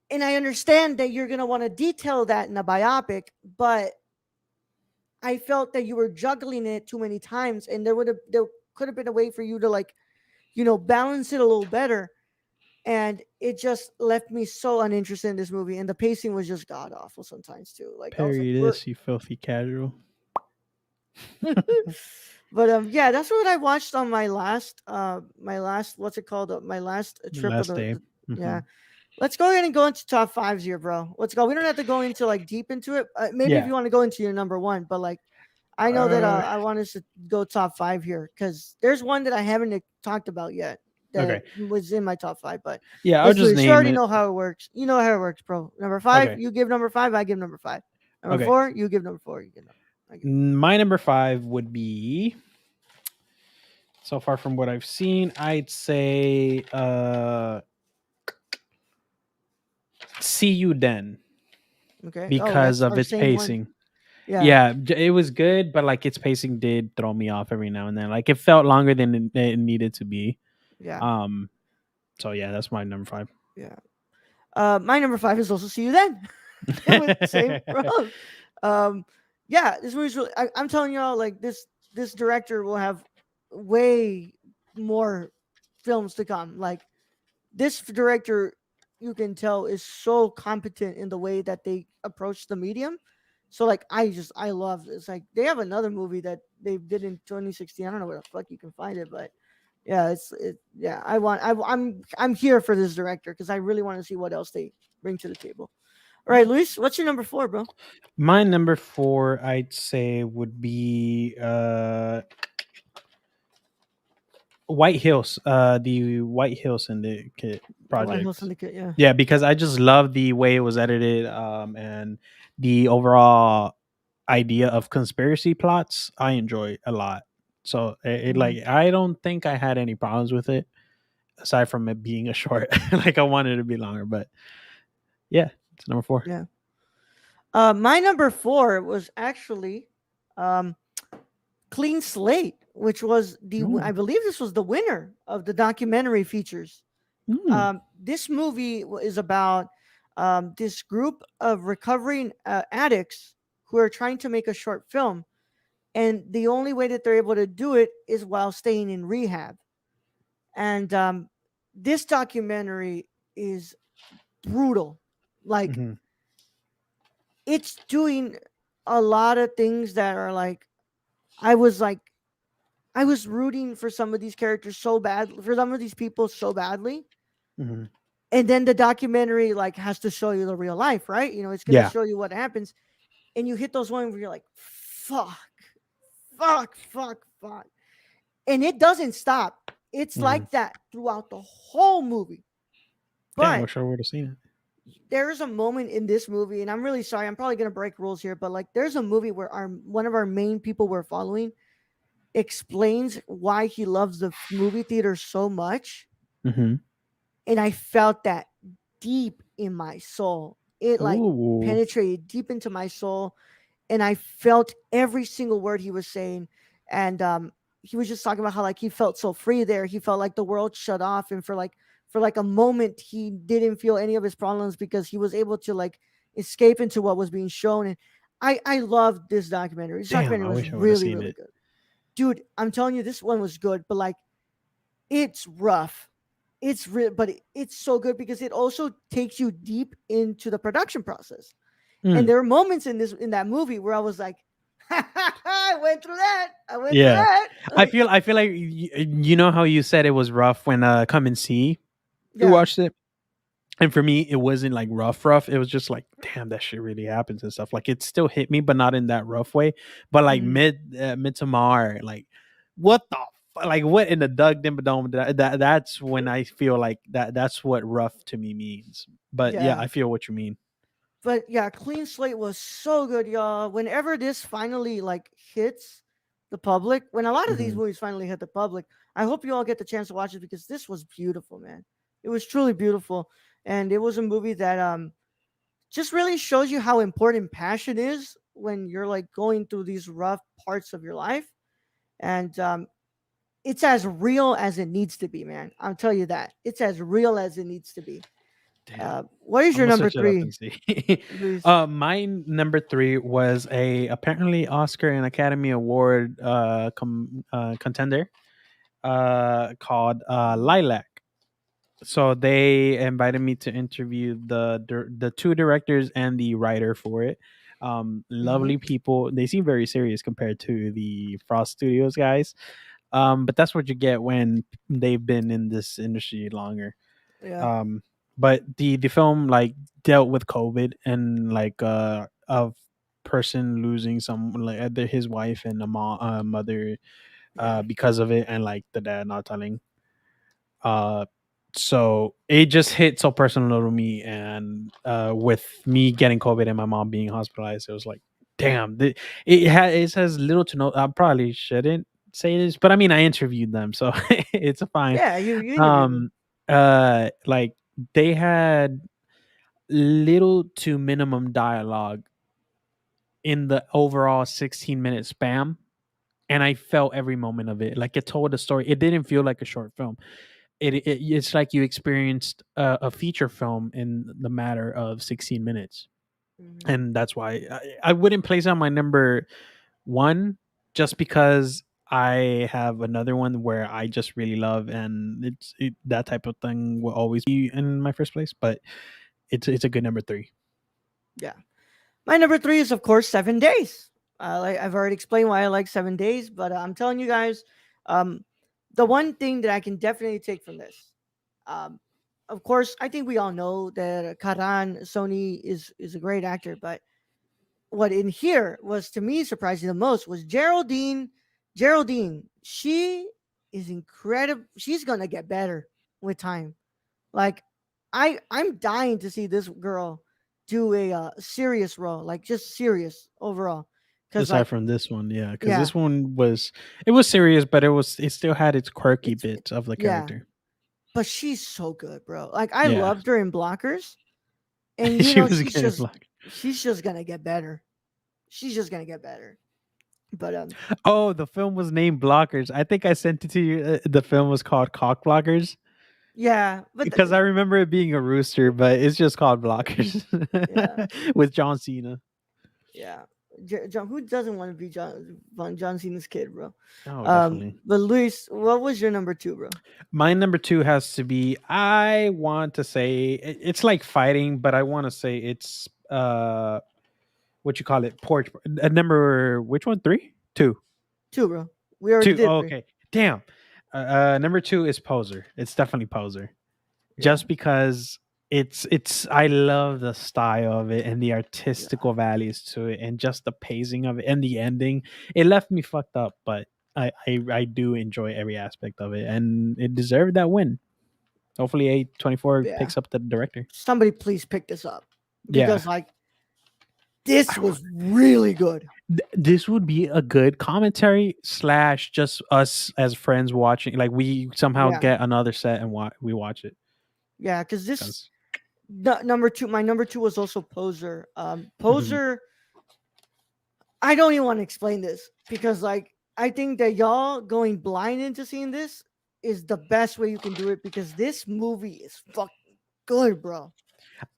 And I understand that you're gonna want to detail that in a biopic, but I felt that you were juggling it too many times, and there could have been a way for you to like, balance it a little better. and it just left me so uninterested in this movie. And the pacing was just god awful sometimes too. Like I was like, Parry what? this, you filthy casual. But yeah, that's what I watched on my last what's it called? My last trip of Last day. yeah. Hmm. Let's go ahead and go into top fives here, bro. Let's go. We don't have to go into like deep into it. Maybe if Yeah. you want to go into your number one, but like I know that Uh, I want us to go top five here because there's one that I haven't talked about yet that okay. was in my top five. But Yeah, I'll let's do just this. You name already it. know how it works. You know how it works, bro. Number five, Okay. you give number five. I give number five. Number Okay. four, you give number four. You give number. I give. My number five would be, so far from what I've seen, I'd say See You Then, Okay. Oh, because that's of our its same one. pacing. Yeah. Yeah, it was good, but like its pacing did throw me off every now and then. Like it felt longer than it needed to be. Yeah. Um, so yeah, that's my number five. Yeah. My number five is also See You Then. With same bro. Um, yeah, this movie's really. I'm telling y'all, like this director will have way more films to come. Like this director, you can tell is so competent in the way that they approach the medium. So like I love this. Like they have another movie that they did in 2016. I don't know where the fuck you can find it, but yeah, yeah. I'm here for this director because I really want to see what else they bring to the table. All right, Luis, what's your number four, bro? My number four, I'd say, would be White Hills. The White Hills Syndicate The White House project. Syndicate, yeah. Yeah, because I just love the way it was edited, and the overall idea of conspiracy plots. I enjoy a lot. So Hmm. like I don't think I had any problems with it aside from it being a short. Like I wanted it to be longer, but yeah, it's number four. Yeah. My number four was actually um, Clean Slate, which was I Mm. believe this was the winner of the documentary features. Mm. This movie is about this group of recovering addicts who are trying to make a short film, and the only way that they're able to do it is while staying in rehab. And this documentary is brutal. Like Hmm. it's doing a lot of things that are I was like I was rooting for some of these characters so bad for some of these people so badly. Hmm. And then the documentary like has to show you the real life, right? You know, it's gonna Yeah. show you what happens, and you hit those ones where you're like, fuck, fuck, fuck, fuck. And it doesn't stop. It's Hmm. like that throughout the whole movie. Damn, I But wish I would have seen it. there's a moment in this movie, and I'm really sorry, I'm probably gonna break rules here, but like there's a movie where our one of our main people we're following explains why he loves the movie theater so much, Hmm. and I felt that deep in my soul. It like Ooh. penetrated deep into my soul, and I felt every single word he was saying. And he was just talking about how like he felt so free there. He felt like the world shut off, and for like a moment he didn't feel any of his problems because he was able to like escape into what was being shown. And I loved this documentary. This Damn, documentary I was wish I would have really seen really it. good, dude. I'm telling you, this one was good, but like it's rough. But it's so good because it also takes you deep into the production process. And Mm. there are moments in that movie where I was like, I went through that. I went through Yeah. that. Like, I feel like you know how you said it was rough when Come and See you yeah, watched it. And for me, it wasn't like rough. It was just like, damn, that shit really happens and stuff. Like it still hit me, but not in that rough way. But like mhm, mid to Mar, like what the like what in the Doug Dimmadome that's when I feel like that's what rough to me means. But yeah, yeah. I feel what you mean. But yeah, Clean Slate was so good, y'all. Whenever this finally like hits the public, when a lot of these Hmm. movies finally hit the public, I hope you all get the chance to watch it because this was beautiful, man. It was truly beautiful, and it was a movie that just really shows you how important passion is when you're like going through these rough parts of your life. And it's as real as it needs to be, man. I'll tell you that. It's as real as it needs to be. Damn. What is I'm your gonna number switch it up three, and see. Luis? My number three was a apparently Oscar and Academy Award contender called Lilac. So they invited me to interview the two directors and the writer for it. Hmm. Lovely people. They seem very serious compared to the Frost Studios guys. But that's what you get when they've been in this industry longer. Yeah. Um, but the film like dealt with COVID and like a person losing some like either his wife and a mother Yeah. because of it, and like the dad not telling. Uh, so it just hit so personal to me, and with me getting COVID and my mom being hospitalized, it was like, damn, it has little to no. I probably shouldn't say this, but I mean, I interviewed them, so it's fine. Yeah. You interviewed me. Um, like they had little to minimum dialogue in the overall 16-minute spam, and I felt every moment of it. Like it told a story. It didn't feel like a short film. It's like you experienced a feature film in the matter of 16 minutes, Hmm. and that's why I wouldn't place it on my number one, just because I have another one where I just really love, and that type of thing will always be in my first place. But it's a good number three. Yeah. My number three is, of course, 7 Days. I've already explained why I like 7 Days, but I'm telling you guys, um, the one thing that I can definitely take from this, um, of course, I think we all know that Karan Sony is a great actor, but what in here was to me surprising the most was Geraldine. Geraldine, she is incredible. She's gonna get better with time. Like I'm dying to see this girl do a serious role, like just serious overall. Cause Aside like from this one, yeah, because yeah, this one was serious, but it still had its quirky it's bits of the yeah, character. but she's so good, bro. Like I Yeah, loved her in Blockers, and she was getting blocked. she's just gonna get better. She's just gonna get better. But Oh, the film was named Blockers. I think I sent it to you. The film was called Cock Blockers yeah, but because I remember it being a rooster, but it's just called Blockers yeah, with John Cena. yeah. John, who doesn't want to be John Cena's kid, bro? Oh, definitely. But Luis, what was your number two, bro? My number two has to be. I want to say it's like fighting, but I want to say it's what you call it, porch. Number which one? Three, two. Two, bro. We already Two. did Oh, three. okay. Damn. Number two is Poser. It's definitely Poser, Yeah, just because it's. I love the style of it and the yeah, artistical values to it, and just the pacing of it and the ending. It left me fucked up, but I do enjoy every aspect of it, and it deserved that win. Hopefully, A24 yeah. picks up the director. Somebody please pick this up Yeah. because like this I was really good. this would be a good commentary slash just us as friends watching. Like we somehow Yeah, get another set and we watch it yeah. Because this because number two, my number two was also Poser. Mhm. Poser. I don't even want to explain this because like I think that y'all going blind into seeing this is the best way you can do it because this movie is fucking good, bro.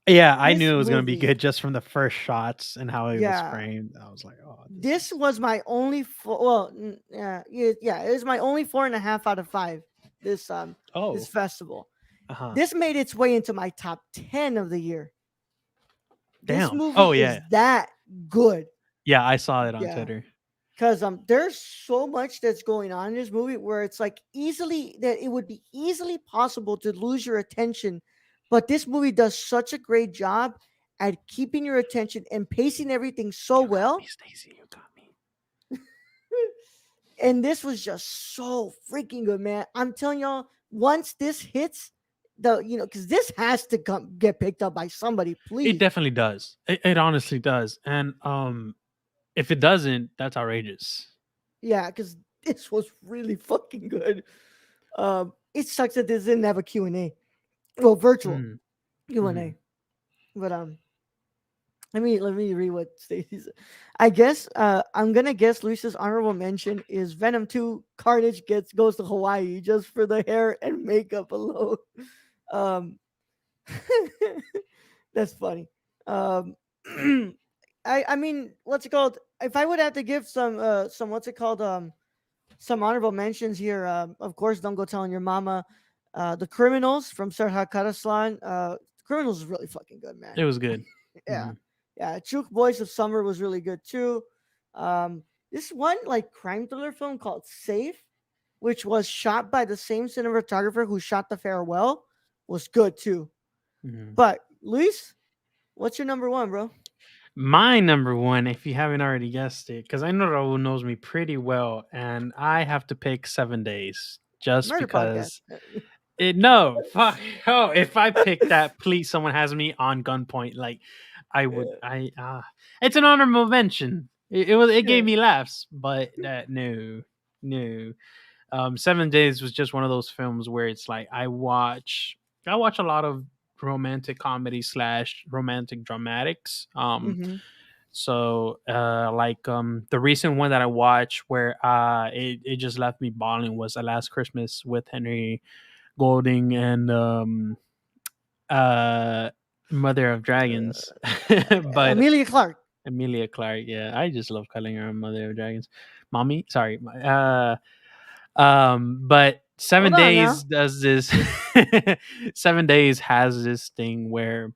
Yeah, I This knew it was gonna be movie, good just from the first shots and how it was yeah. framed. I was like, oh, this This is was my only well, yeah, yeah, it was my only 4.5 out of 5 this this oh, festival. uh-huh. This made its way into my top 10 of the year. This Damn. Oh movie is yeah, that good. yeah. I saw it on Yeah. Twitter. Cause there's so much that's going on in this movie where it's like easily that it would be easily possible to lose your attention, but this movie does such a great job at keeping your attention and pacing everything so You got me, well. Stacy. You got me. And this was just so freaking good, man. I'm telling y'all, once this hits because this has to come get picked up by somebody, It please. definitely does. It honestly does. And if it doesn't, that's outrageous. Yeah, because this was really fucking good. It sucks that this didn't have a Q&A. Well, virtual Mm, mhm. Q&A. But let me read what Stacy said. I guess I'm gonna guess Luis's honorable mention is Venom 2 Carnage goes to Hawaii just for the hair and makeup alone. Um that's funny. Um I mean, what's it called? If I would have to give some what's it called some honorable mentions here, of course, don't go telling your mama. The Criminals from Serhat Karaslan. Criminals is really fucking good, It man. was good. Yeah, Mhm. yeah. Chook Boys of Summer was really good too. Um, this one like crime thriller film called Safe, which was shot by the same cinematographer who shot The Farewell, was good too. Mhm. But Luis, what's your number one, bro? My number one, if you haven't already guessed it, because I know Raul knows me pretty well, and I have to pick 7 Days just Murder podcast. because it. No, fuck. Oh, if I pick that, please, someone has me on gunpoint. Like, I would. It's an honorable mention. It was. It gave Yeah. me laughs, but no, no. 7 Days was just one of those films where it's like I watch a lot of romantic comedy slash romantic dramatics. Mm-hmm. The recent one that I watched where it just left me bawling was A Last Christmas with Henry Golding and uh Mother of Dragons. But Amelia Clark. Emilia Clarke, yeah, I just love calling her Mother of Dragons. Mommy, sorry. But Hold Seven on now. Days does this. 7 Days has this thing where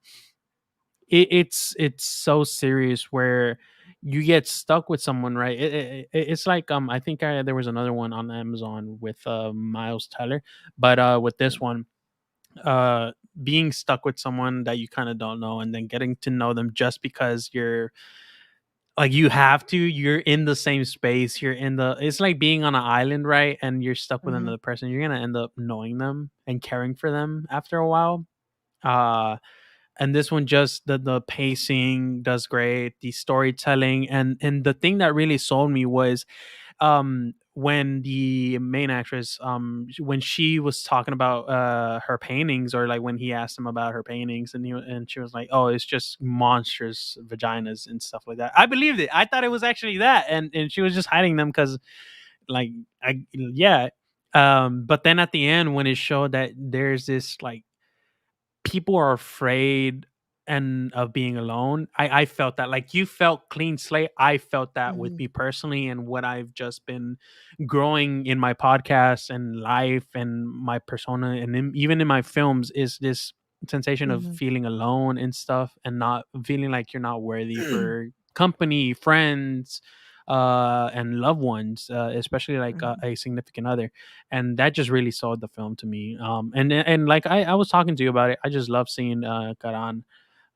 it's so serious where you get stuck with someone, right? It's like I think there was another one on Amazon with Miles Teller, but with this one, uh being stuck with someone that you kind of don't know and then getting to know them just because you have to, you're in the same space, you're in the it's like being on an island, right? And you're stuck with Mm-hmm. another person, you're gonna end up knowing them and caring for them after a while. uh and this one, just the pacing does great, the storytelling, and the thing that really sold me was when the main actress when she was talking about her paintings, or like when he asked him about her paintings, and she was like, oh, it's just monstrous vaginas and stuff like that. I believed it. I thought it was actually that, and she was just hiding them because, like, I yeah. But then at the end, when it showed that there's this, like, people are afraid and of being alone. I felt that, like, you felt clean slate. I felt that with Mm-hmm. me personally, and what I've just been growing in my podcast and life and my persona, and even in my films, is this sensation of Mm-hmm. feeling alone and stuff, and not feeling like you're not worthy for company, friends, and loved ones, especially like Mm-hmm. a significant other. And that just really sold the film to me. And like I was talking to you about it, I just love seeing Karan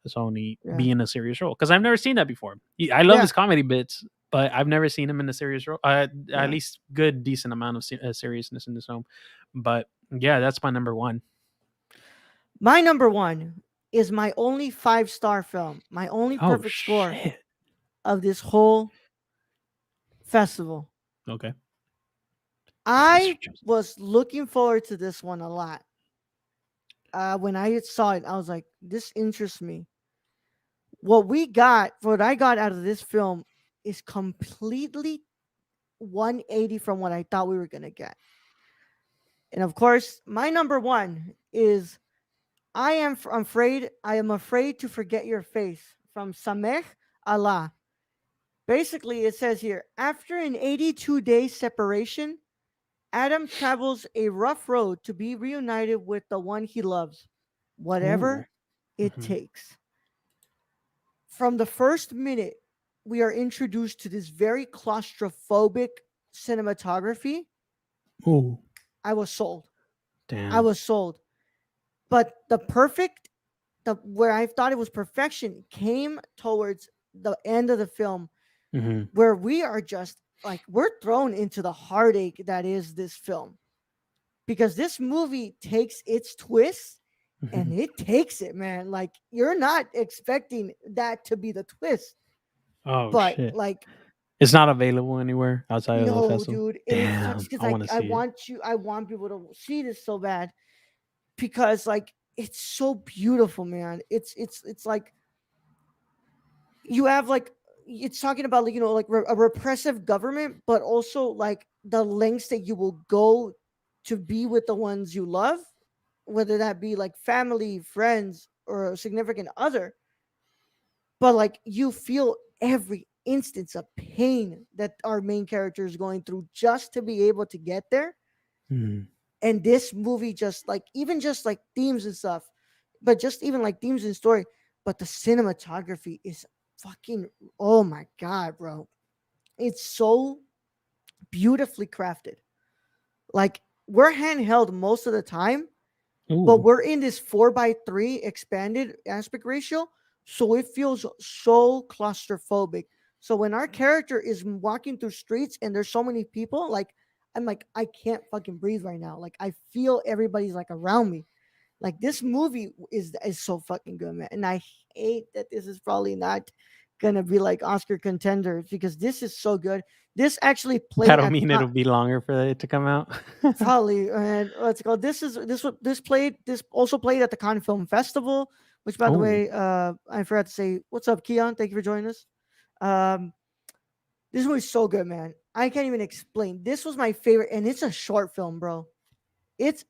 Sony Yeah. be in a serious role because I've never seen that before. I love Yeah. his comedy bits, but I've never seen him in a serious role. At Yeah. least good, decent amount of seriousness in this film. But yeah, that's my number one. My number one is my only 5-star film, my only Oh perfect score shit. of this whole festival. Okay. Professor I Joseph. was looking forward to this one a lot. When I saw it, I was like, this interests me. What I got out of this film is completely 180 from what I thought we were going to get. And of course, my number one is I am afraid to forget your face from Sameh Allah. Basically, it says here after an 82-day separation, Adam travels a rough road to be reunited with the one he loves, Ooh. whatever it Hmm. takes. From the first minute, we are introduced to this very claustrophobic cinematography. Ooh. I was sold. I Damn. was sold. But the where I thought it was perfection came towards the end of the film, Hmm. where we are just like we're thrown into the heartache that is this film, because this movie takes its twist Hmm. and it takes it, man. Like you're not expecting that to be the twist, Oh but shit. like It's not available anywhere outside of the no, festival. dude, and it sucks Damn. because I want to see it. I want people to see this so bad, because like it's so beautiful, man. It's like you have like it's talking about like like a repressive government, but also like the lengths that you will go to be with the ones you love, whether that be like family, friends, or a significant other. But like you feel every instance of pain that our main character is going through just to be able to get there. Mhm. And this movie just like even just like themes and stuff, but just even like themes and story, but the cinematography is fucking, oh my god, bro. It's so beautifully crafted. Like we're handheld most of the time, but Ooh. we're in this 4:3 expanded aspect ratio, so it feels so claustrophobic. So when our character is walking through streets and there's so many people, like I'm like I can't fucking breathe right now. Like I feel everybody's like around me. Like this movie is so fucking good, man. And I hate that this is probably not gonna be like Oscar contenders because this is so good. This actually played That'll at the mean it'll be longer for it to come out. probably, and what's it called? This played this also played at the Cannes Film Festival, which by the Oh. way, I forgot to say what's up, Keon. Thank you for joining us. Um, this movie's so good, man. I can't even explain. This was my favorite, and it's a short film, bro. It's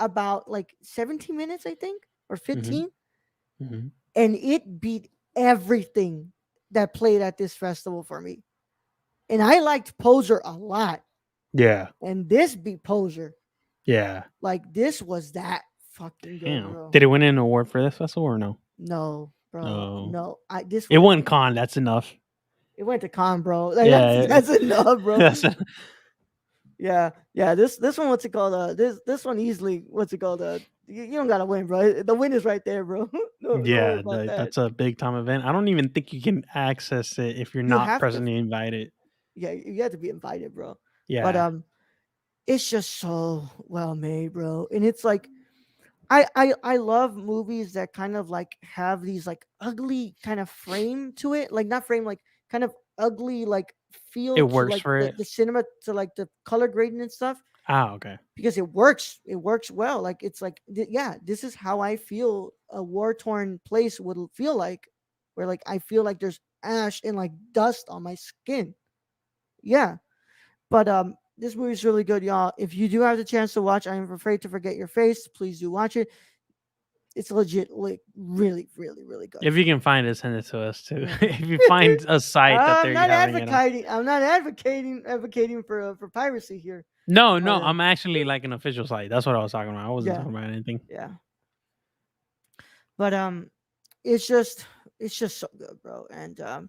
about like 17 minutes, I think, or Hmm. 15, Hmm. and it beat everything that played at this festival for me. And I liked Poser a lot, Yeah. and this beat Poser. Yeah. Like this was that fucking good, Damn. bro. Did it win an award for this festival or no? No, bro, No. no. I this It one won con. That's enough. it went to con, bro. Like Yeah. that's enough, bro. That's Yeah, yeah. This one, what's it called? This one easily, what's it called? You don't gotta win, bro. The win is right there, bro. No, don't worry yeah. about that. That's a big time event. I don't even think you can access it if you're You not have to, presently invited. yeah, you have to be invited, bro. But Yeah. it's just so well made, bro. And it's like I love movies that kind of like have these like ugly kind of frame to it, like not frame, like kind of ugly like It feel to works like for it. the cinema, to like the color grading and stuff, Ah, okay. because it works well. Like it's like yeah, this is how I feel a war torn place would feel like, where like I feel like there's ash and like dust on my skin. Yeah, but this movie is really good, y'all. If you do have the chance to watch I Am Afraid to Forget Your Face, please do watch it. It's legit, like really, really, really good. If you can find it, send it to us too. Yeah. if you find a site that I'm they're not having it on. advocating. I'm not advocating for piracy here. No, But no, I'm actually like an official site. That's what I was talking about. I wasn't yeah, talking about anything. yeah. But it's just it's just so good, bro. And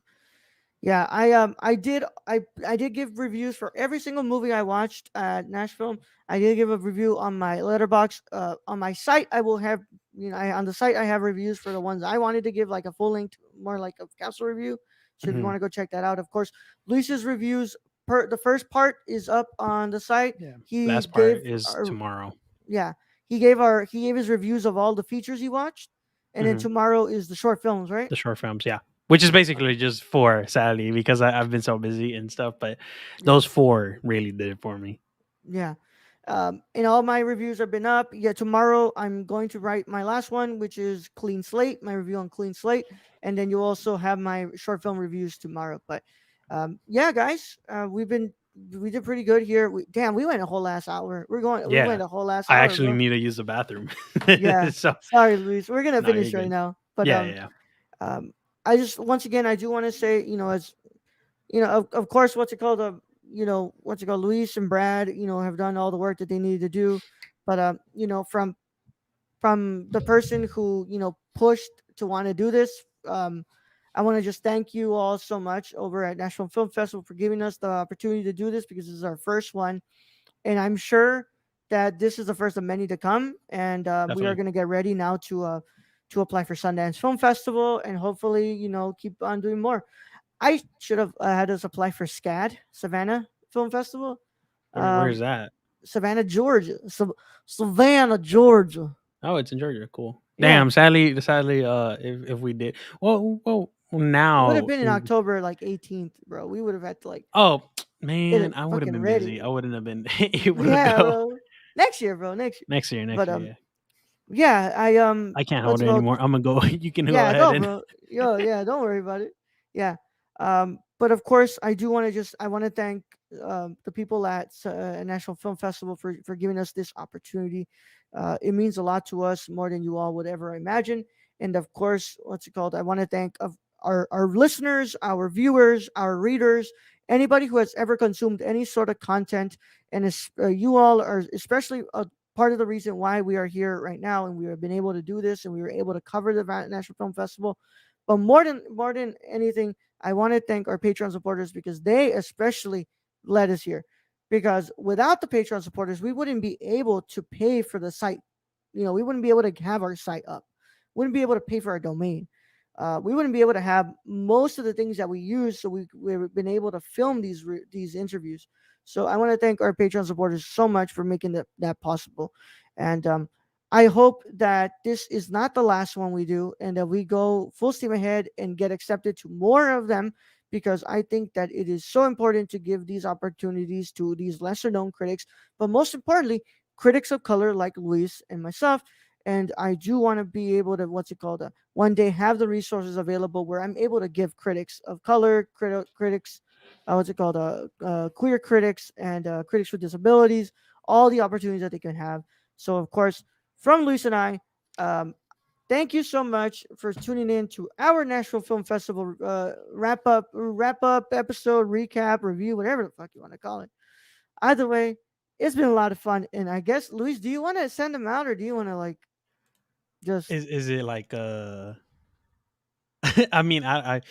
yeah, I did give reviews for every single movie I watched at Nashville. I did give a review on my letterbox. On my site, I will have, on the site I have reviews for the ones I wanted to give, like a full length, more like a capsule review. So if you Mhm. want to go check that out, of course, Luis's reviews per the first part is up on the site. Yeah. He Last part gave is our tomorrow. Yeah, he gave his reviews of all the features he watched, and then Mhm. tomorrow is the short films, right? The short films, yeah. Which is Uh, basically just 4, sadly, because I've been so busy and stuff. But yeah, those 4 really did it for me. yeah. And all my reviews have been up. Yeah, tomorrow I'm going to write my last one, which is Clean Slate, my review on Clean Slate, and then you'll also have my short film reviews tomorrow. But yeah, guys, we did pretty good here. Damn, we went a whole last hour. We Yeah. went a whole last I hour, actually bro. need to use the bathroom. Yeah, so, sorry, Luis. We're gonna no, you're finish right good. now, but Yeah, yeah, yeah. um, I just once again I do want to say, as of course, what's it called? What's it called? Luis and Brad, have done all the work that they needed to do, but from the person who pushed to want to do this, I want to just thank you all so much over at National Film Festival for giving us the opportunity to do this, because this is our first one, and I'm sure that this is the first of many to come, and we are Definitely. going to get ready now to apply for Sundance Film Festival, and hopefully keep on doing more. I should have had us apply for SCAD, Savannah Film Festival. Where's Um, that? Savannah, Georgia. Savannah, Georgia. Oh, it's in Georgia. Cool. Yeah, Damn. Sadly, if we did, well, it would have now. been in October, like 18th, bro. We would have had to like Oh get man, it I would have fucking been busy. ready. I wouldn't have been able to Yeah, go bro. Next year, bro. Next year. next year. But Next year, yeah. yeah. I can't What's hold it it called? anymore. I'm gonna go. You can go Yeah, ahead go, and. bro. Yo, yeah, don't worry about it. Yeah. But of course, I want to thank the people at National Film Festival for giving us this opportunity. It means a lot to us, more than you all would ever imagine. And of course, what's it called? I want to thank of our listeners, our viewers, our readers, anybody who has ever consumed any sort of content, and you all are especially a part of the reason why we are here right now, and we have been able to do this, and we were able to cover the National Film Festival. But more than anything, I want to thank our Patreon supporters, because they especially led us here. Because without the Patreon supporters, we wouldn't be able to pay for the site. We wouldn't be able to have our site up. Wouldn't be able to pay for our domain. We wouldn't be able to have most of the things that we use. So we've been able to film these interviews. So I want to thank our Patreon supporters so much for making that possible. And I hope that this is not the last one we do, and that we go full steam ahead and get accepted to more of them, because I think that it is so important to give these opportunities to these lesser known critics, but most importantly, critics of color like Luis and myself. And I do want to be able to, what's it called, one day have the resources available where I'm able to give critics of color, critics, what's it called, queer critics, and critics with disabilities, all the opportunities that they can have. So, of course, from Luis and I, um, thank you so much for tuning in to our Nashville Film Festival wrap up episode, recap, review, whatever the fuck you want to call it. Either way, it's been a lot of fun. And I guess, Luis, do you want to send them out, or do you want to like just Is it like I mean, I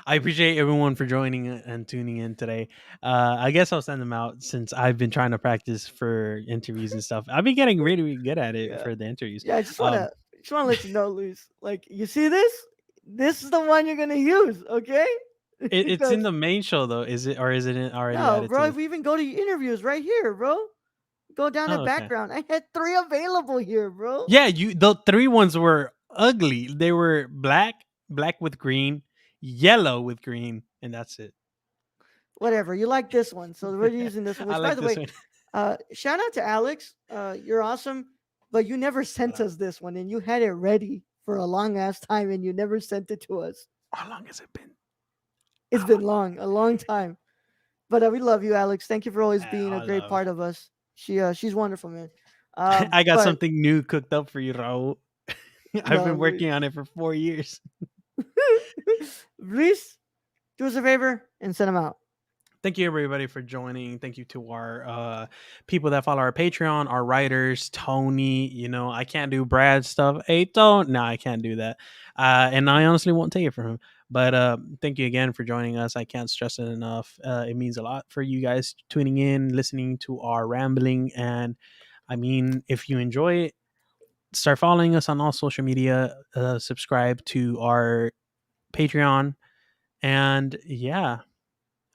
appreciate everyone for joining and tuning in today. I guess I'll send them out since I've been trying to practice for interviews and stuff. I've been getting really good at it yeah. for the interviews. Yeah, I just Um, wanna let you know, Luis. Like, you see this? This is the one you're gonna use, okay? it's in Because the main show though, is it, or is it already no, added to bro, the? if we even go to interviews right here, bro. Go down to Oh, okay. background. I had three available here, bro. Yeah, the three ones were ugly. They were black with green, yellow with green, and that's it. Whatever. You like this one, so we're using this one. I Which, by like the this way, one. shout out to Alex. You're awesome, but you never sent us this one, and you had it ready for a long ass time, and you never sent it to us. How long has it been? It's How been long? long, a long time. But we love you, Alex. Thank you for always being a I great love. part of us. She's wonderful, man. I got But something new cooked up for you, Raul. I've no, been working on it for 4 years. Luis, do us a favor and send them out. Thank you everybody for joining. Thank you to our people that follow our Patreon, our writers, Tony. I can't do Brad stuff. Hey, don't. No, I can't do that. And I honestly won't take it from him. But thank you again for joining us. I can't stress it enough. It means a lot for you guys tuning in, listening to our rambling. And I mean, if you enjoy it, start following us on all social media. Subscribe to our Patreon. And yeah,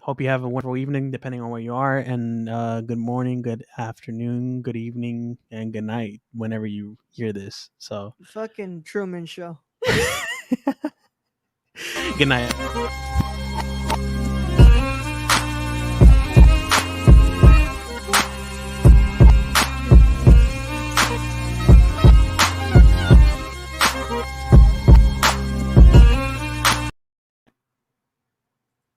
hope you have a wonderful evening, depending on where you are. And good morning, good afternoon, good evening, and good night whenever you hear this. So, Fucking Truman Show. good night.